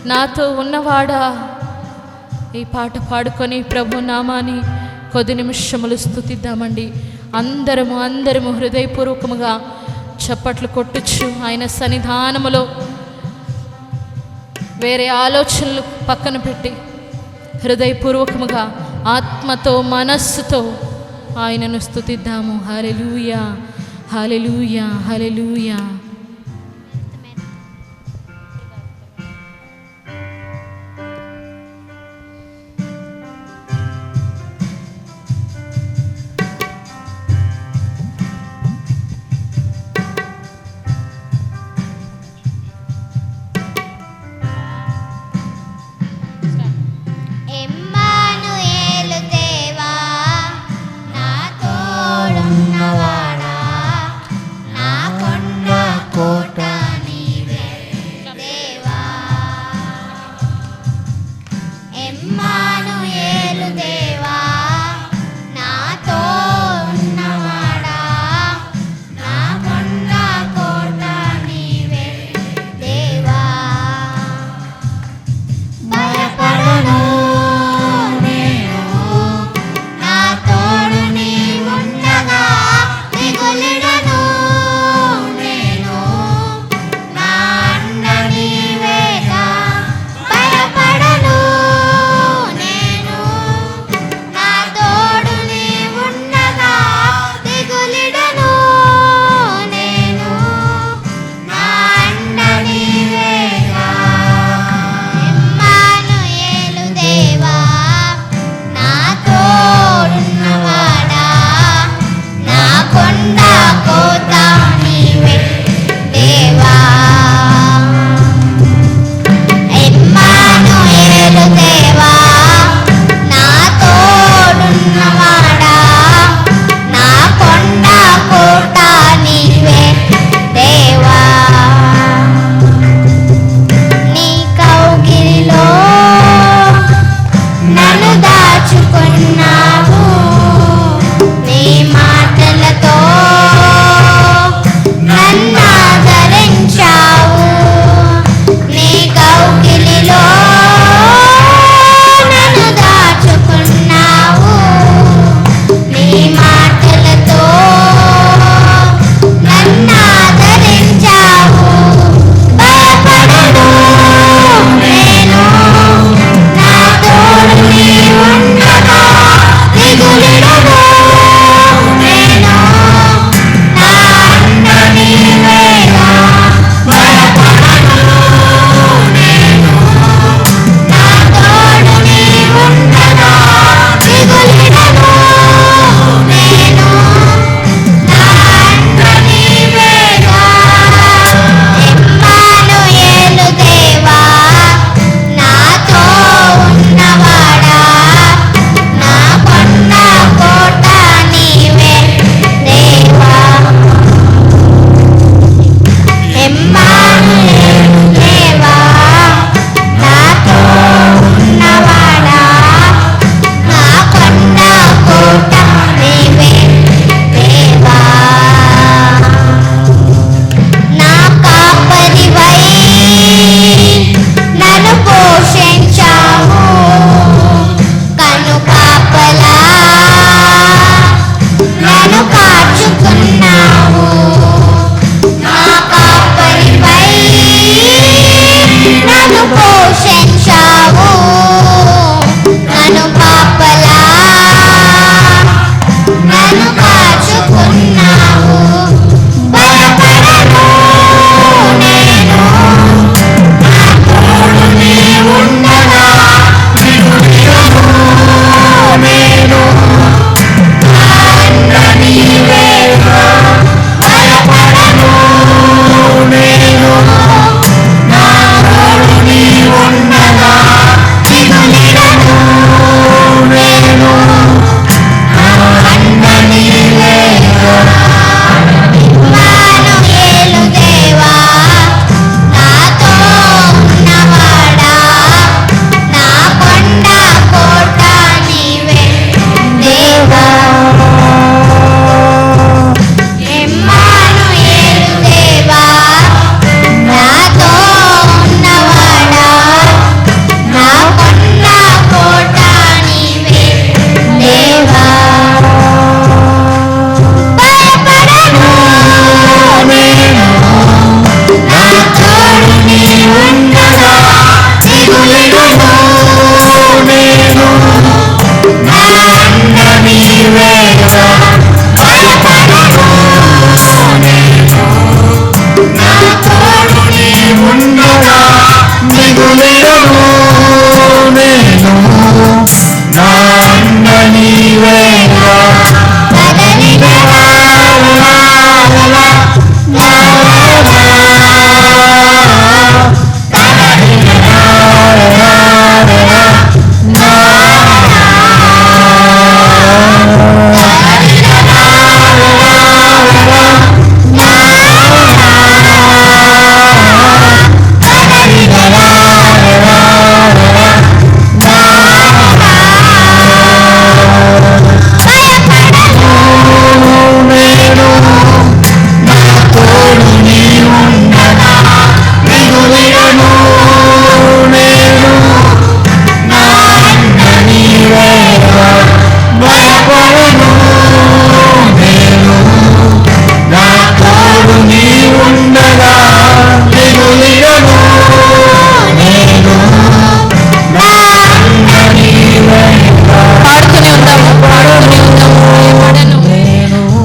నాతో ఉన్నవాడా. ఈ పాట పాడుకొని ప్రభు నామాన్ని కొద్ది నిమిషములు స్తుతిద్దామండి. అందరము హృదయపూర్వకముగా చప్పట్లు కొట్టుచు ఆయన సన్నిధానములో వేరే ఆలోచనలు పక్కన పెట్టి హృదయపూర్వకముగా ఆత్మతో మనస్సుతో ఆయనను స్తుతిద్దాము. హల్లెలూయా, హల్లెలూయా, హల్లెలూయా. ఇమ్మానుయేలు దేవా, నా తోడున్నవాడా, నా కొండ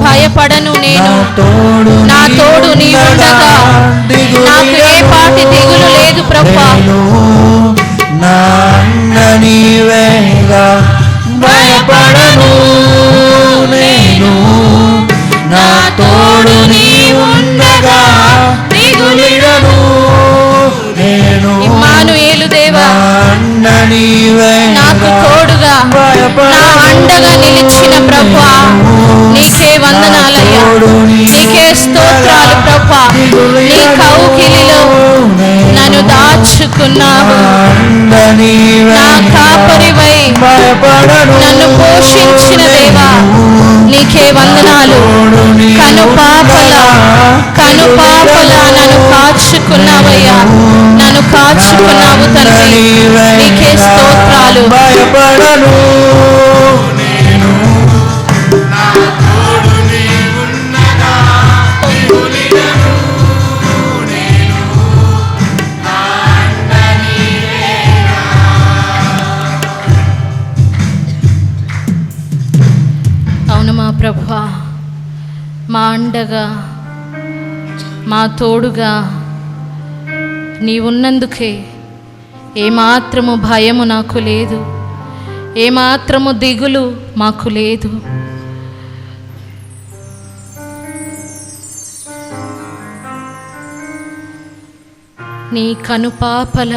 భయపడను నేను, నా తోడు నీవుండగా నాకు ఏ పాటి దిగులు లేదు ప్రభువా. నా అన్న నీవేగా భయపడను నేను, నా తోడు నీవుండగా దిగులిడను నేను. ఇమ్మానుయేలు దేవా, అన్న నీవే నాకు తోడుగా నా అండగా నిలిచిన ప్రభువా, నీకే వందనాలయ్యా, నీకే స్తోత్రాలు ప్రభువా. నీ కౌగిలిలో నన్ను దాచుకున్నావు, నా కాపరివై నన్ను పోషించిన దేవా, నీకే వందనాలు. కనుపాపలా నన్ను కాచుకున్నావయ్యా, నన్ను కాచుకున్నావు తండ్రి, నీకే స్తోత్రాలు. భయపడను నేను, నా తోడు నీవుండగా దిగులిడను నేను, నా అండ నీవేగా. అవును మా ప్రభువా, మా అండగా మా తోడుగా నీవున్నందుకే ఏమాత్రము భయము నాకు లేదు, ఏమాత్రము దిగులు మాకు లేదు. నీ కనుపాపల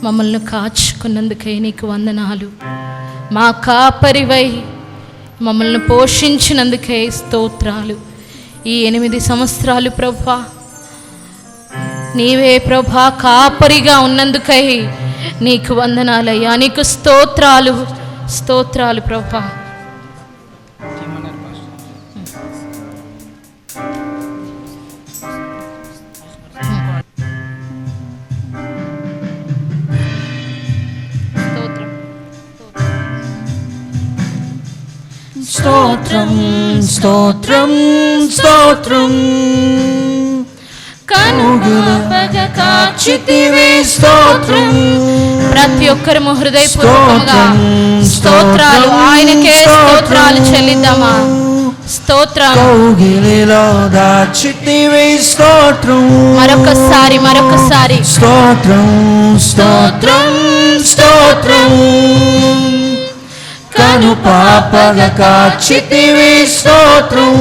మమ్మల్ని కాచుకున్నందుకే నీకు వందనాలు. మా కాపరివై మమ్మల్ని పోషించినందుకే స్తోత్రాలు. ఈ 8 సంవత్సరాలు ప్రభువా, నీవే ప్రభా కాపరిగా ఉన్నందుకై నీకు వందనాలయ్యా, నీకు స్తోత్రాలు స్తోత్రాలు ప్రభా. స్తోత్రం స్తోత్రం స్తోత్రం, కనుగొలపగా కాచితివి స్తోత్రం. ప్రతి ఒక్కరము హృదయపూర్వకంగా స్తోత్రాలు ఆయనకే స్తోత్రాలు చెల్లిద్దామా. స్తోత్రం. కౌగిలిలో దాచితివి స్తోత్రం. మరొకసారి స్తోత్రం స్తోత్రం స్తోత్రం, కను పాపగా కాచితివి స్తోత్రం.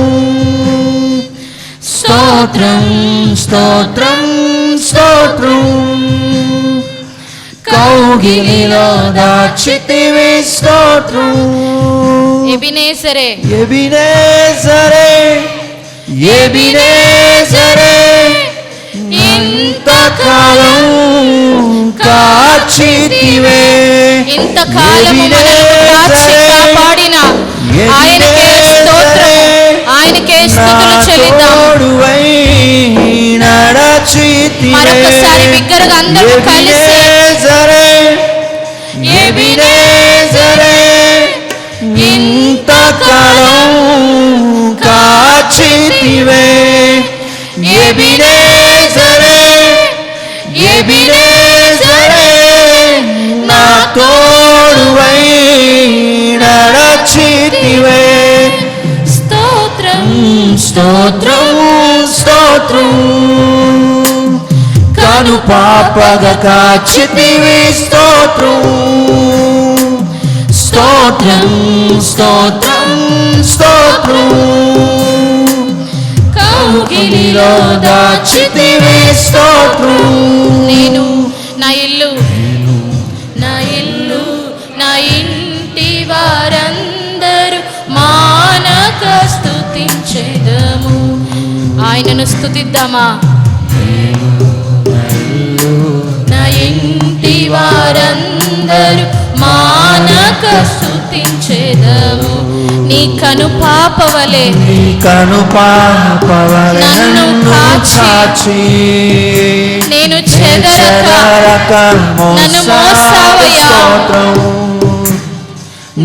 స్తోత్రం స్తోత్రం స్తోత్రం, కౌగిలిలో దాచితివి స్తోత్రం. ఎబినేజరే ఎబినేజరే ఎబినేజరే, ఇంతకాలం కాచితివే. ఇంతకాలము మనల్ని కాచి కాపాడిన ఆయనకే స్తోత్రం, ఆయనకే స్తుతులు చెల్లిద్దాం. మరొకసారి బిగ్గరగా అందరూ కలిసి ఎబినేజరే, ఇంతకాలం కాచితివే. ఎబినేజరే ఎబినేజరే, నా తోడువై నడచితివే. స్తోత్రం స్తోత్రం స్తోత్రం, కను పాపగా కాచితివి స్తోత్రం. స్తోత్రం స్తోత్రం స్తోత్రం, కౌగిలిలో దాచితివి స్తోత్రం. నేను నా ఇల్లు నా ఇంటి వార ఆయనను స్తుతిద్దామా? నా ఇంటి వారందరూ మానక స్తుతించెదము. నీ కను పాపవలే నన్ను కాచి నేను చెదరక నన్ను మోసావయ్యా.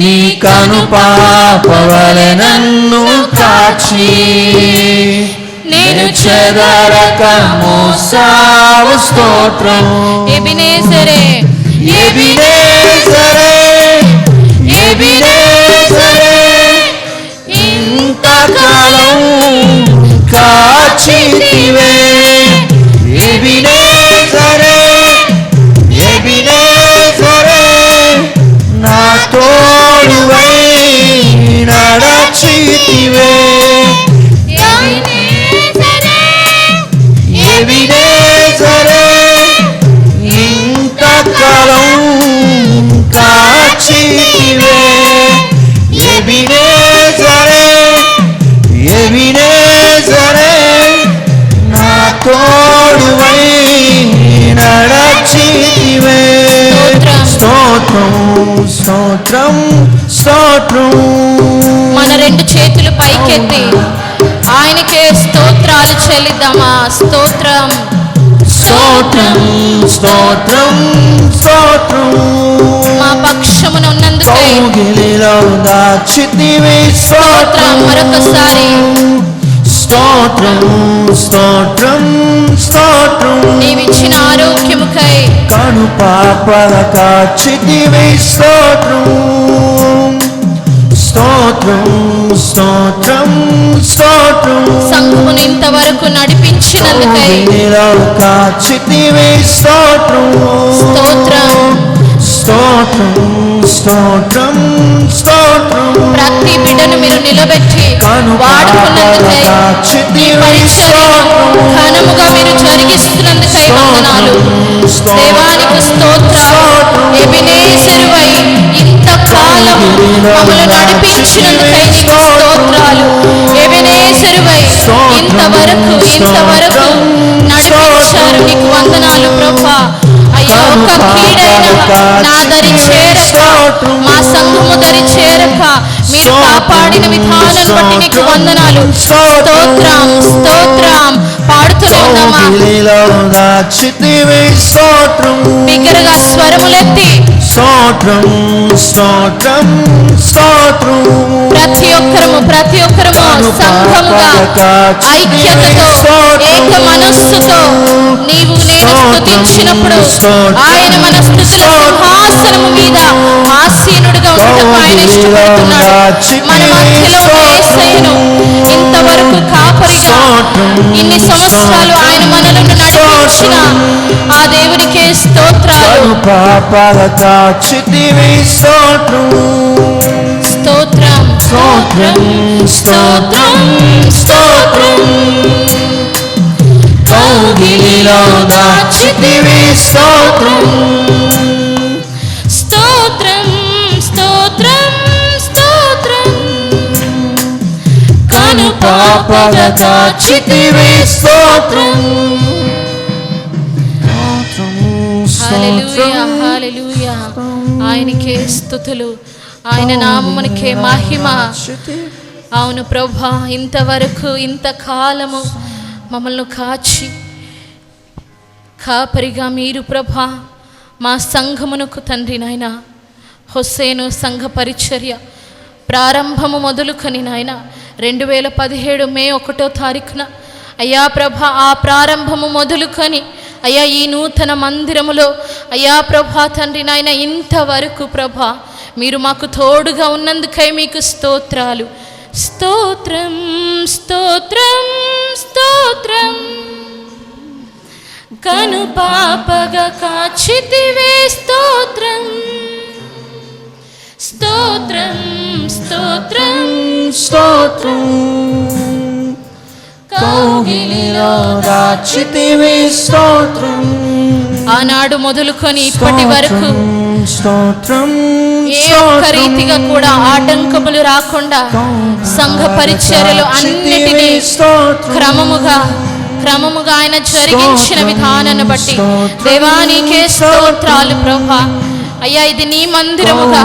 నీ కను పాపవలె నన్ను కాచి నేను చెదరక మోసావు. స్తోత్రం. ఎబినేజరే ఎబినేజరే ఎబినేజరే ఇంతకాలం కాచితివే. ఎబినేజరే ఎబినేజరే నా తోడువై నడచితివే. ఎబినేజరే ఇంతకాలం కాచితివే. ఎబినేజరే ఎబినేజరే నా తోడువై నడచితివే. స్తోత్రం స్తోత్రం స్తోత్రం. మన రెండు చేతులు పైకెత్తి ఆయనకే స్తోత్రాలు చెల్లిద్దామా? స్తోత్రం స్తోత్రం స్తోత్రం స్తోత్రం. మా పక్షమున ఉన్నందుకై కౌగిలిలో దాచితివి. స్తోత్రం. మరొకసారి స్తోత్రం స్తోత్రం స్తోత్రం. నీవిచ్చిన ఆరోగ్యముకై కను పాపల కాచితివి. స్తోత్రం స్తోత్రం స్తోత్రం స్తోత్రం. సంఘమును ఇంతవరకు నడిపించినందుకై కౌగిలిలో కాచితివి. స్తోత్రం స్తోత్రం. స్తోత్రం స్తోత్రం స్తోత్రం. ప్రతి బిడ్డను మీరు నిలబెట్టి వాడుకున్నందుకై ఈ పరిచర్యను ఘనముగా మీరు జరిగిస్తున్నందుకై వందనాలు. దేవానికి స్తోత్రాలు. ఎబినేజరువై ఇంతకాలం మమ్మల్ని నడిపించినందుకై నీకు స్తోత్రాలు. ఎబినేజరువై ఇంతవరకు నడిపించారు. నీకు వందనాలు ప్రభా. అయ్యా, ఒక్క కీడైన నా దరి చేరక, మా సంఘము దరి చేరక మీరు కాపాడిన విధానం బట్టి నీకు వందనాలు. స్తోత్రం స్తోత్రం. పాడుతూనే ఉన్నామా? బిగ్గరగా స్వరములెత్తి స్తోత్రం స్తోత్రం స్తోత్రం. ప్రతి ఒక్కరము సంఘముగా ఐక్యతతో ఏక మనస్సుతో నీవు నేను స్తుతించినప్పుడు ఆయన మన స్తుతుల సింహాసనము మీద ఆసీనుడిగా ఉండటం ఆయన ఇష్టపడుతున్నాడు. మన మధ్యలో ఉన్న యేసయ్యను ఇంతవరకు కాపరిగా ఇన్ని సంవత్సరాలు ఆయన మనలను నడిపించిన ఆ దేవునికే స్తోత్రాలు. స్తోత్రం స్తోత్రం స్తోత్రం స్తోత్రం. కౌగిలిలో దాచితివి. స్తోత్రం స్తోత్రం స్తోత్రం స్తోత్రం. కను పాపగా దాచితివి. స్తోత్రం హల్లెలూయా హల్లెలూయా. ఆయనకే స్తుతులు, ఆయన నామమునికే మహిమ. అవును ప్రభా, ఇంతవరకు ఇంతకాలము మమ్మల్ని కాచి కాపరిగా మీరు ప్రభా మా సంఘమునకు తండ్రి నాయన హొస్సేను సంఘ పరిచర్య ప్రారంభము మొదలుకొని నాయన 2017 మే 1వ తారీఖున అయ్యా ప్రభా ఆ ప్రారంభము మొదలుకొని అయ్యా ఈ నూతన మందిరములో అయ్యా ప్రభా తండ్రి నాయన ఇంతవరకు ప్రభా మీరు మాకు తోడుగా ఉన్నందుకై మీకు స్తోత్రాలు. స్తోత్రం స్తోత్రం స్తోత్రం. కను పాపగా కాచితివే. స్తోత్రం స్తోత్రం స్తోత్రం స్తోత్రం. కౌగిలిలో దాచితివి. స్తోత్రం ఆనాడు మొదలుకొని ఇప్పటి వరకు స్తోత్రం ఏ ఒక్క రీతిగా కూడా ఆటంకములు రాకుండా సంఘ పరిచర్యలు అన్నిటినీ క్రమముగా ఆయన జరిగించిన విధానాన్ని బట్టి దేవానికే స్తోత్రాలు ప్రభా. అయ్యా ఇది నీ మందిరముగా,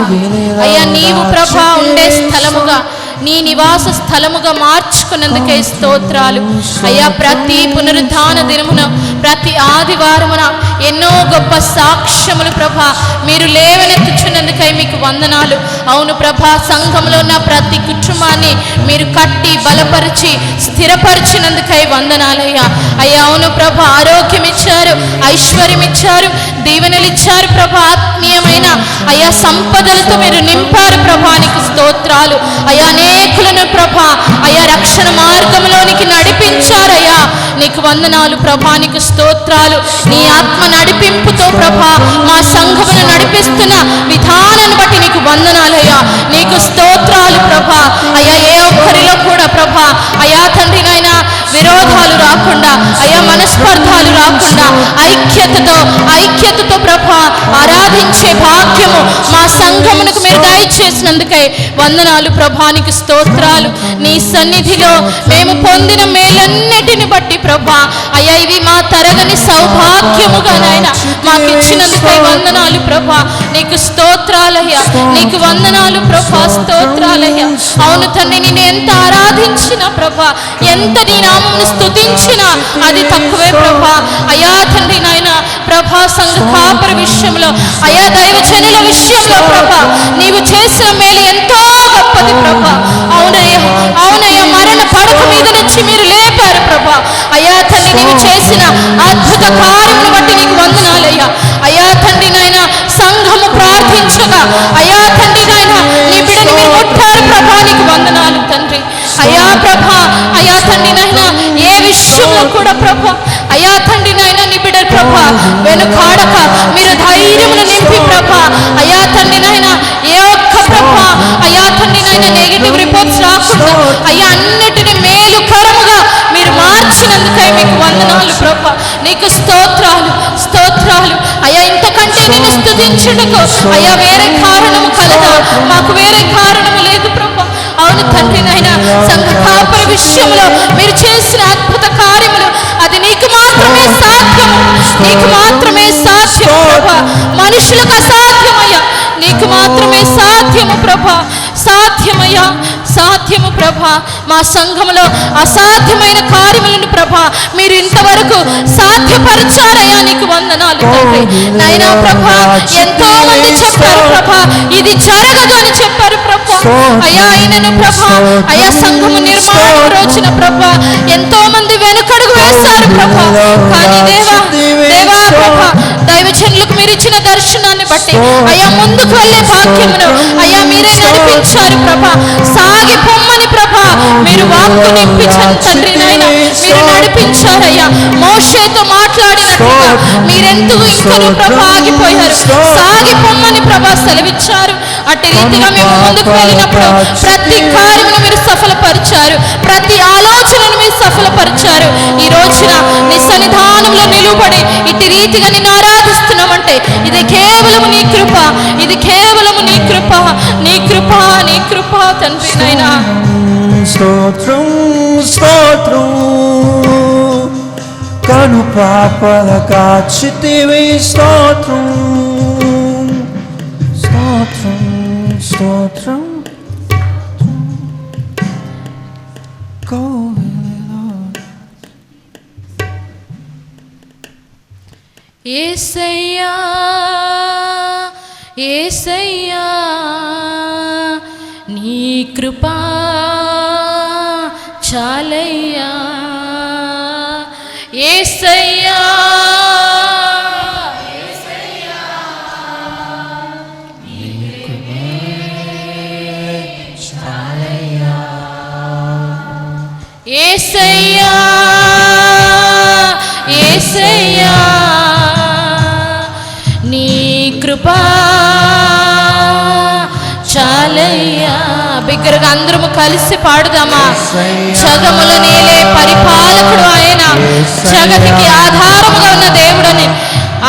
అయ్యా నీవు ప్రభా ఉండే స్థలముగా, నీ నివాస స్థలముగా మార్చుకున్నందుకే స్తోత్రాలు అయ్యా. ప్రతి పునరుద్ధాన దినమున, ప్రతి ఆదివారమున ఎన్నో గొప్ప సాక్ష్యములు ప్రభా మీరు లేవనెత్తుచున్నందుకై మీకు వందనాలు. అవును ప్రభా, సంఘంలో ఉన్న ప్రతి కుటుంబాన్ని మీరు కట్టి బలపరిచి స్థిరపరిచినందుకై వందనాలయ్యా. అయ్యా అవును ప్రభా, ఆరోగ్యం ఇచ్చారు, ఐశ్వర్యం ఇచ్చారు, దీవెనలు ఇచ్చారు ప్రభా. ఆత్మీయమైన అయ్యా సంపదలతో మీరు నింపారు ప్రభా, నీకు స్తోత్రాలు అయ్యా. అనేకులను ప్రభా అయ్యా రక్షణ మార్గంలోనికి నడిపించారయ్యా, నీకు వందనాలు ప్రభా, నీకు స్తోత్రాలు. నీ ఆత్మ నడిపింపుతో ప్రభా మా సంఘమును నడిపిస్తున్న విధానాన్ని బట్టి నీకు వందనాలయ్యా, నీకు స్తోత్రాలు ప్రభా. అయ్యా ఏ ఒక్కరిలో కూడా ప్రభా అయ్యా తండ్రి నాయన విరోధాలు రాకుండా, అయ్యా మనస్పర్ధాలు రాకుండా ఐక్యతతో ప్రభా ఆరాధించే భాగ్యము మా సంఘమునకు మీరు దయచేసినందుకై వందనాలు ప్రభా, నీకు స్తోత్రాలు. నీ సన్నిధిలో మేము పొందిన మేలన్నిటిని బట్టి ప్రభా అయ్యా ఇవి మా తరగని సౌభాగ్యముగా నాయన మాకు ఇచ్చినందుకై వందనాలు ప్రభా, నీకు స్తోత్రాలయ్యా, నీకు వందనాలు ప్రభా, స్తోత్రాలయ్యా. అవును తండ్రి, నేను ఎంత ఆరాధించినా ప్రభా, ఎంత నీ నామమును స్తుతించినా అది తక్కువే ప్రభా. అయ్యా తండ్రి నాయన ప్రభా సంఘ కాపరి విషయంలో, అయ్యా దైవజనుల విషయంలో ప్రభా నీవు చేసిన మేలు ఎంతో గొప్పది ప్రభా. అవునయ్యా మరణ పడక మీద నుంచి మీరు లేపారు ప్రభా. అయ్యా తండ్రి, నీవు చేసిన అద్భుత కార్యమును బట్టి నీకు వందనాలయ్యా. అయ్యా తండ్రి నాయన సంఘము ప్రార్థించగా అయ్యా తండ్రి నాయన నీ బిడ్డని మీరు ముట్టారు ప్రభా, నీకు వందనాలు తండ్రి. అయ్యా ప్రభా అయ్యా తండ్రి నాయన ఏ విషయంలో కూడా ప్రభా అయ్యా తండ్రి నాయన నీ బిడ్డ ప్రభా వెనుకాడక మీరు ధైర్యమును నింపి ప్రభా అయ్యా తండ్రి నాయన ఏ ఒక్క ప్రభా అయ్యా తండ్రి నాయన నెగిటివ్ రిపోర్ట్స్ రాకుండా అయ్యా అన్నిటిని మేలుకరముగా మీరు మార్చినందుకై మీకు వందనాలు ప్రభా, నీకు స్తోత్రాలు అయ్యా. ఇంతకంటే నేను స్తుతించుటకు అయ్యా వేరే కారణము కలదా, మాకు వేరే కారణము లేదు ప్రభా. అవును తండ్రి నాయన సంఘ కాపరి విషయంలో మీరు చేసిన అద్భుత కార్యములు అది నీకు మాత్రమే సాధ్యము ప్రభా, మనుషులకు అసాధ్యమయ్యా, నీకు మాత్రమే సాధ్యము ప్రభా, సాధ్యము ప్రభా. మా సంఘంలో అసాధ్యమైన కార్యములను ప్రభా మీరు ఇంతవరకు సాధ్యపరిచారయ్యా, నీకు వందనాలు తండ్రి నాయనా ప్రభా. ఎంతో మంది చెప్పారు ప్రభా ఇది జరగదు అని చెప్పారు ప్రభా. అయ్యా అయినను ప్రభా అయ్యా సంఘము నిర్మాణం రోజున ప్రభా ఎంతో మంది వెనుకడుగు వేశారు ప్రభా. కానీ దేవా ప్రభా దైవజనులకు మీరు ఇచ్చిన దర్శనాన్ని బట్టి అయ్యా ముందుకు వెళ్ళే భాగ్యమును అయ్యా మీరే నడిపించారు ప్రభా. సాగి పొమ్మని ప్రభా మీరు వాక్కు నింపించండి తండ్రి నాయన మీరు నడిపించారయ్యా. మోషేతో మాట్లాడినట్టుగా మీరెందుకు ఇంకను ప్రభా ఆగిపోయారు, సాగి పొమ్మని ప్రభా సెలవిచ్చారు. అట్టి రీతిగా మేము ముందుకు వెళ్ళినప్పుడు ప్రతి కార్యమును మీరు సఫలపరిచారు, ప్రతి ఆలోచనను మీరు సఫలపరిచారు. ఈ రోజున నీ సన్నిధానంలో నిలువబడి ఇట్టి రీతిగా నిన్ను ఆరాధిస్తున్నామంటే ఇది కేవలము నీ కృప, ఇది కేవలము నీ కృప, నీ కృప, నీ కృప తండ్రి నాయనా. స్తోత్రం కను పాపల కాచితివి స్తోత్రం యేసయ్యా యేసయ్యా నీ కృపా చాలయ్యా. యేసయ్యా యేసయ్యా యేసయ్యా నీ కృపా చాలయ్యా. బిగ్గరగా అందరము కలిసి పాడుదామా. జగముల నేలే పరిపాలకుడు ఆయన, జగతికి ఆధారముగా ఉన్న దేవుడని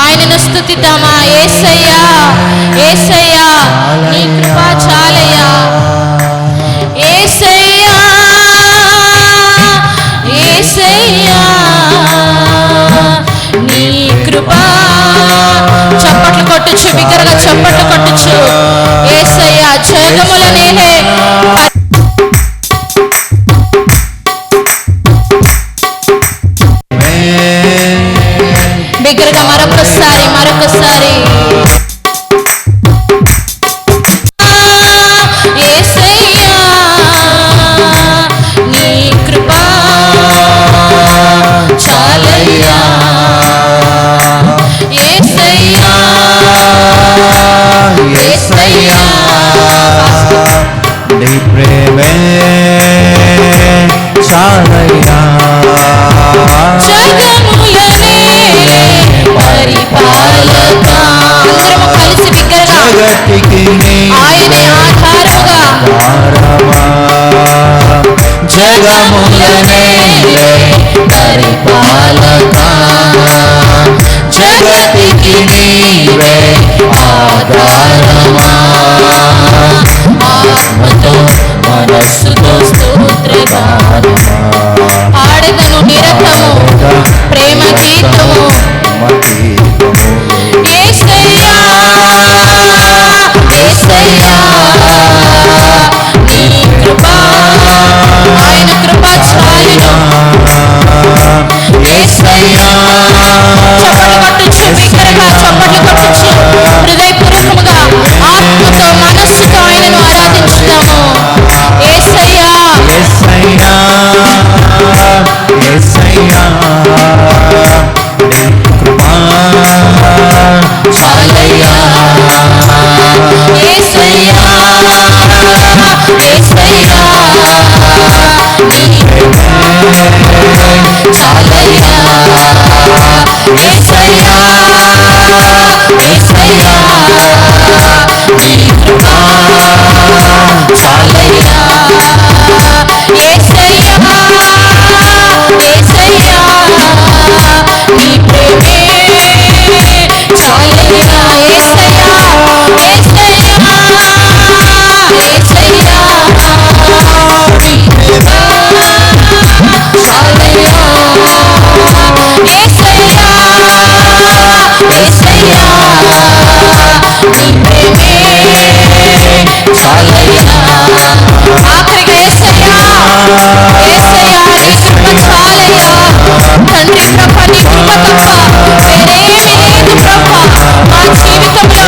ఆయనను స్తుతిద్దామా? యేసయ్యా యేసయ్యా నీ కృప చాలయ్యా. యేసయ్యా యేసయ్యా నీ కృప. చప్పట్లు కొట్టచ్చు, బిగ్గరగా చప్పట్లు కొట్టచ్చు. యేసయ్యా జగముల నేలే బిగ్గరగా మరొకసారి యేసయ్యా నీ కృప చాలయ్యా. యేసయ్యా యేసయ్యా నీ ప్రేమే చాలయ్యా. జగముల నేలే పరిపాలక. అందరము కలిసి బిగ్గరగా జగతికి ఆయనే ఆధారముగా. జగముల నేలే పరిపాలక జగతికి నీవే ఆధారమా. ఆత్మతో మనస్సుతో స్తోత్రగానమా ఆడెదను నిరతము ప్రేమ గీతము. యేసయ్యా యేసయ్యా నీ కృప, ఆయన కృప చాలును. యేసయ్యా చప్పట్లు కొట్టచ్చు, బిగ్గరగా చప్పట్లు కొట్టచ్చు. హృదయపూర్వకముగా ఆత్మతో మనస్సుతో ఆయనను ఆరాధించుదాము. యేసయ్యా యేసయ్యా యేసయ్యా నీ కృపా చాలయ్యా. యేసయ్యా యేసయ్యా నీ చాలయ్యా. యేసయ్యా యేసయ్యా నీ కృప చాలయ్యా. యేసయ్యా యేసయ్యా నీ ప్రేమే చాలయ్యా. యేసయ్యా యేసయ్యా యేసయ్యా నీ కృప చాలయ్యా. యేసయ్యా యేసయ్యా నీ ప్రేమే చాలయ్యా. ఆఖరిగా యేసయ్యా యేసయ్యా నీ కృప చాలయ్యా. తండ్రి ప్రభ నీ కృప తప్ప వేరేమీ లేదు ప్రభ. మా జీవితంలో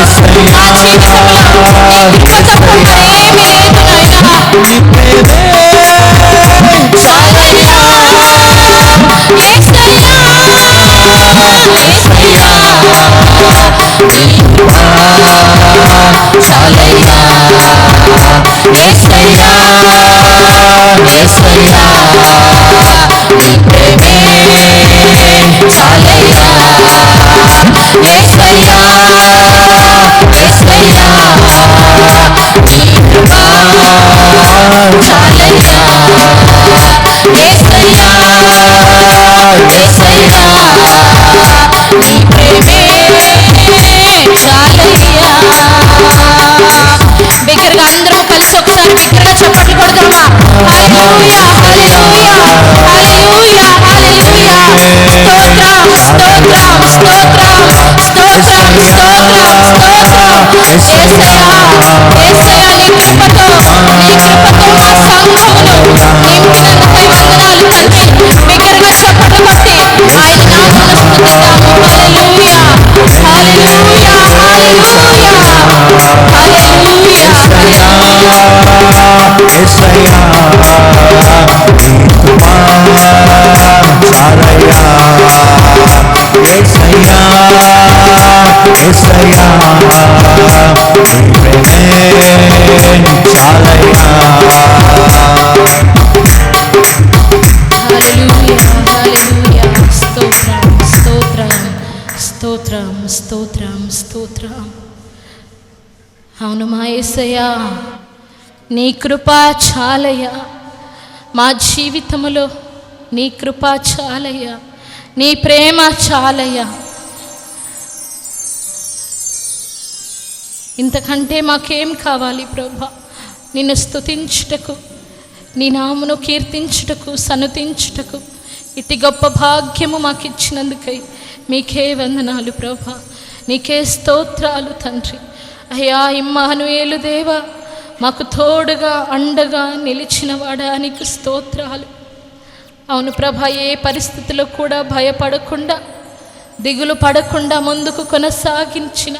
నీ కృప తప్ప మరేమీ లేదు నాయనా. నీ ప్రేమే చాలయ్యా యేసయ్యా యేసయ్యా నీ కృప చాలయ్యా. యేసయ్యా యేసయ్యా నీ ప్రేమే చాలయ్యా. యేసయ్యా యేసయ్యా నీ కృప చాలయ్యా. యేసయ్యా యేసయ్యా నీ ప్రేమే చాలయ్యా. బిగ్గరగా అందరము కలిసి ఒకసారి బిగ్గరగా చప్పట్లు కొడదామా? హల్లెలూయా హల్లెలూయా హల్లెలూయా హల్లెలూయా. స్తోత్రం స్తోత్రం స్తోత్రం స్తోత్రం స్తోత్రం స్తోత్రం. యేసయ్యా యేసయ్యా నీ కృపతో మా సంఘమును నింపినందుకై వందనాలు తండ్రి. బిగ్గరగా చప్పట్లు కొట్టి ఆయన నామమును స్తుతిద్దాము. హల్లెలూయా హల్లెలూయా హల్లెలూయా హల్లెలూయా. యేసయ్యా నీ కృపా చాలయ్యా. యేసయ్యా యేసయ్యా నీ ప్రేమే చాలయ్యా. హల్లెలూయా హల్లెలూయా. స్తోత్రం స్తోత్రం స్తోత్రం స్తోత్రం స్తోత్రం. అవును మా యేసయ్యా నీ కృప చాలయ్యా. మా జీవితములో నీ కృప చాలయ్యా. నీ ప్రేమ చాలయ్యా. ఇంతకంటే మాకేం కావాలి ప్రభా? నిన్ను స్తుతించుటకు, నీ నామమును కీర్తించుటకు, సన్నుతించుటకు ఇట్టి గొప్ప భాగ్యము మాకు ఇచ్చినందుకై మీకే వందనాలు ప్రభా. నీకే స్తోత్రాలు తండ్రి. అయ్యా ఇమ్మానుయేలు దేవా, మాకు తోడుగా అండగా నిలిచిన వాడానికి స్తోత్రాలు. అవును ప్రభా, ఏ పరిస్థితిలో కూడా భయపడకుండా, దిగులు పడకుండా ముందుకు కొనసాగించిన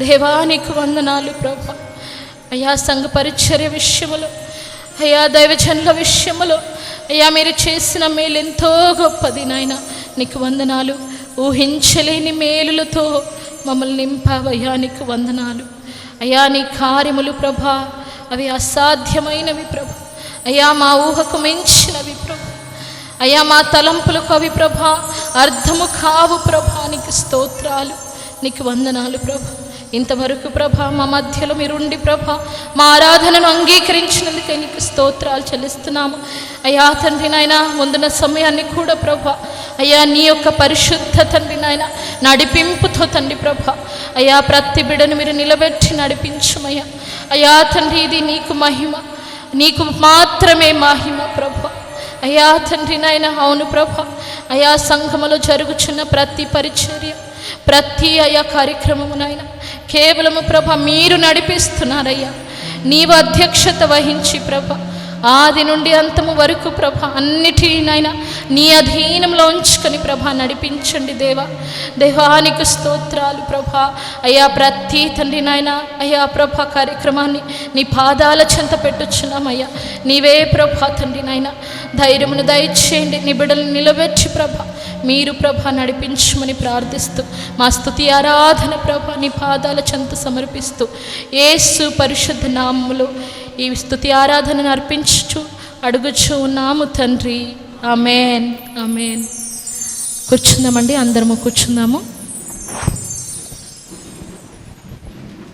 దేవానికి వందనాలు ప్రభా. అయ్యా సంఘ పరిచర్య విషయములో, అయ్యా దైవజనుల విషయములో అయ్యా మీరు చేసిన మేలు ఎంతో గొప్పది నాయన. నీకు వందనాలు. ఊహించలేని మేలులతో మమ్మల్ని నింపావయ్యా, నీకు వందనాలు. అయ్యా నీ కార్యములు ప్రభా అవి అసాధ్యమైనవి ప్రభా. అయ్యా మా ఊహకు మించినవి ప్రభా. అయ్యా మా తలంపులకు అవి ప్రభా అర్థము కావు ప్రభా. నీకు స్తోత్రాలు, నీకు వందనాలు ప్రభా. ఇంతవరకు ప్రభా మా మధ్యలో మీరుండి ప్రభా మా ఆరాధనను అంగీకరించినందుకే నీకు స్తోత్రాలు చెల్లిస్తున్నాము. అయ్యా తండ్రి నాయన, ముందున్న సమయాన్ని కూడా ప్రభా అయ్యా నీ యొక్క పరిశుద్ధ తండ్రి నాయన నడిపింపుతో తండ్రి ప్రభా అయ్యా ప్రతి బిడ్డను మీరు నిలబెట్టి నడిపించమయ్యా. అయ్యా తండ్రి, ఇది నీకు మహిమ, నీకు మాత్రమే మహిమ ప్రభా. అయ్యా తండ్రి నాయన, అవును ప్రభా అయ్యా సంఘములో జరుగుచున్న ప్రతి పరిచర్య, ప్రతి అయ్యా కార్యక్రమమునైనా కేవలము ప్రభ మీరు నడిపిస్తున్నారయ్యా. నీవు అధ్యక్షత వహించి ప్రభ ఆది నుండి అంతము వరకు ప్రభ అన్నిటినైనా నీ అధీనంలో ఉంచుకొని ప్రభ నడిపించండి దేవా. దేవానికి స్తోత్రాలు ప్రభ. అయ్యా ప్రతి తండ్రి నాయన అయ్యా ప్రభ కార్యక్రమాన్ని నీ పాదాల చెంత పెట్టుచున్నామయ్యా. నీవే ప్రభ తండ్రి నాయన ధైర్యమును దయచేయండి. నీ బిడ్డలను నిలబెట్టి ప్రభ మీరు ప్రభ నడిపించమని ప్రార్థిస్తూ మా స్తుతి ఆరాధన ప్రభ నీ పాదాల చెంత సమర్పిస్తూ యేసు పరిశుద్ధ నామములో ఈ స్తుతి ఆరాధనను అర్పించుచు అడుగుచు ఉన్నాము తండ్రి. ఆమేన్, ఆమేన్. కూర్చుందామండి, అందరము కూర్చుందాము.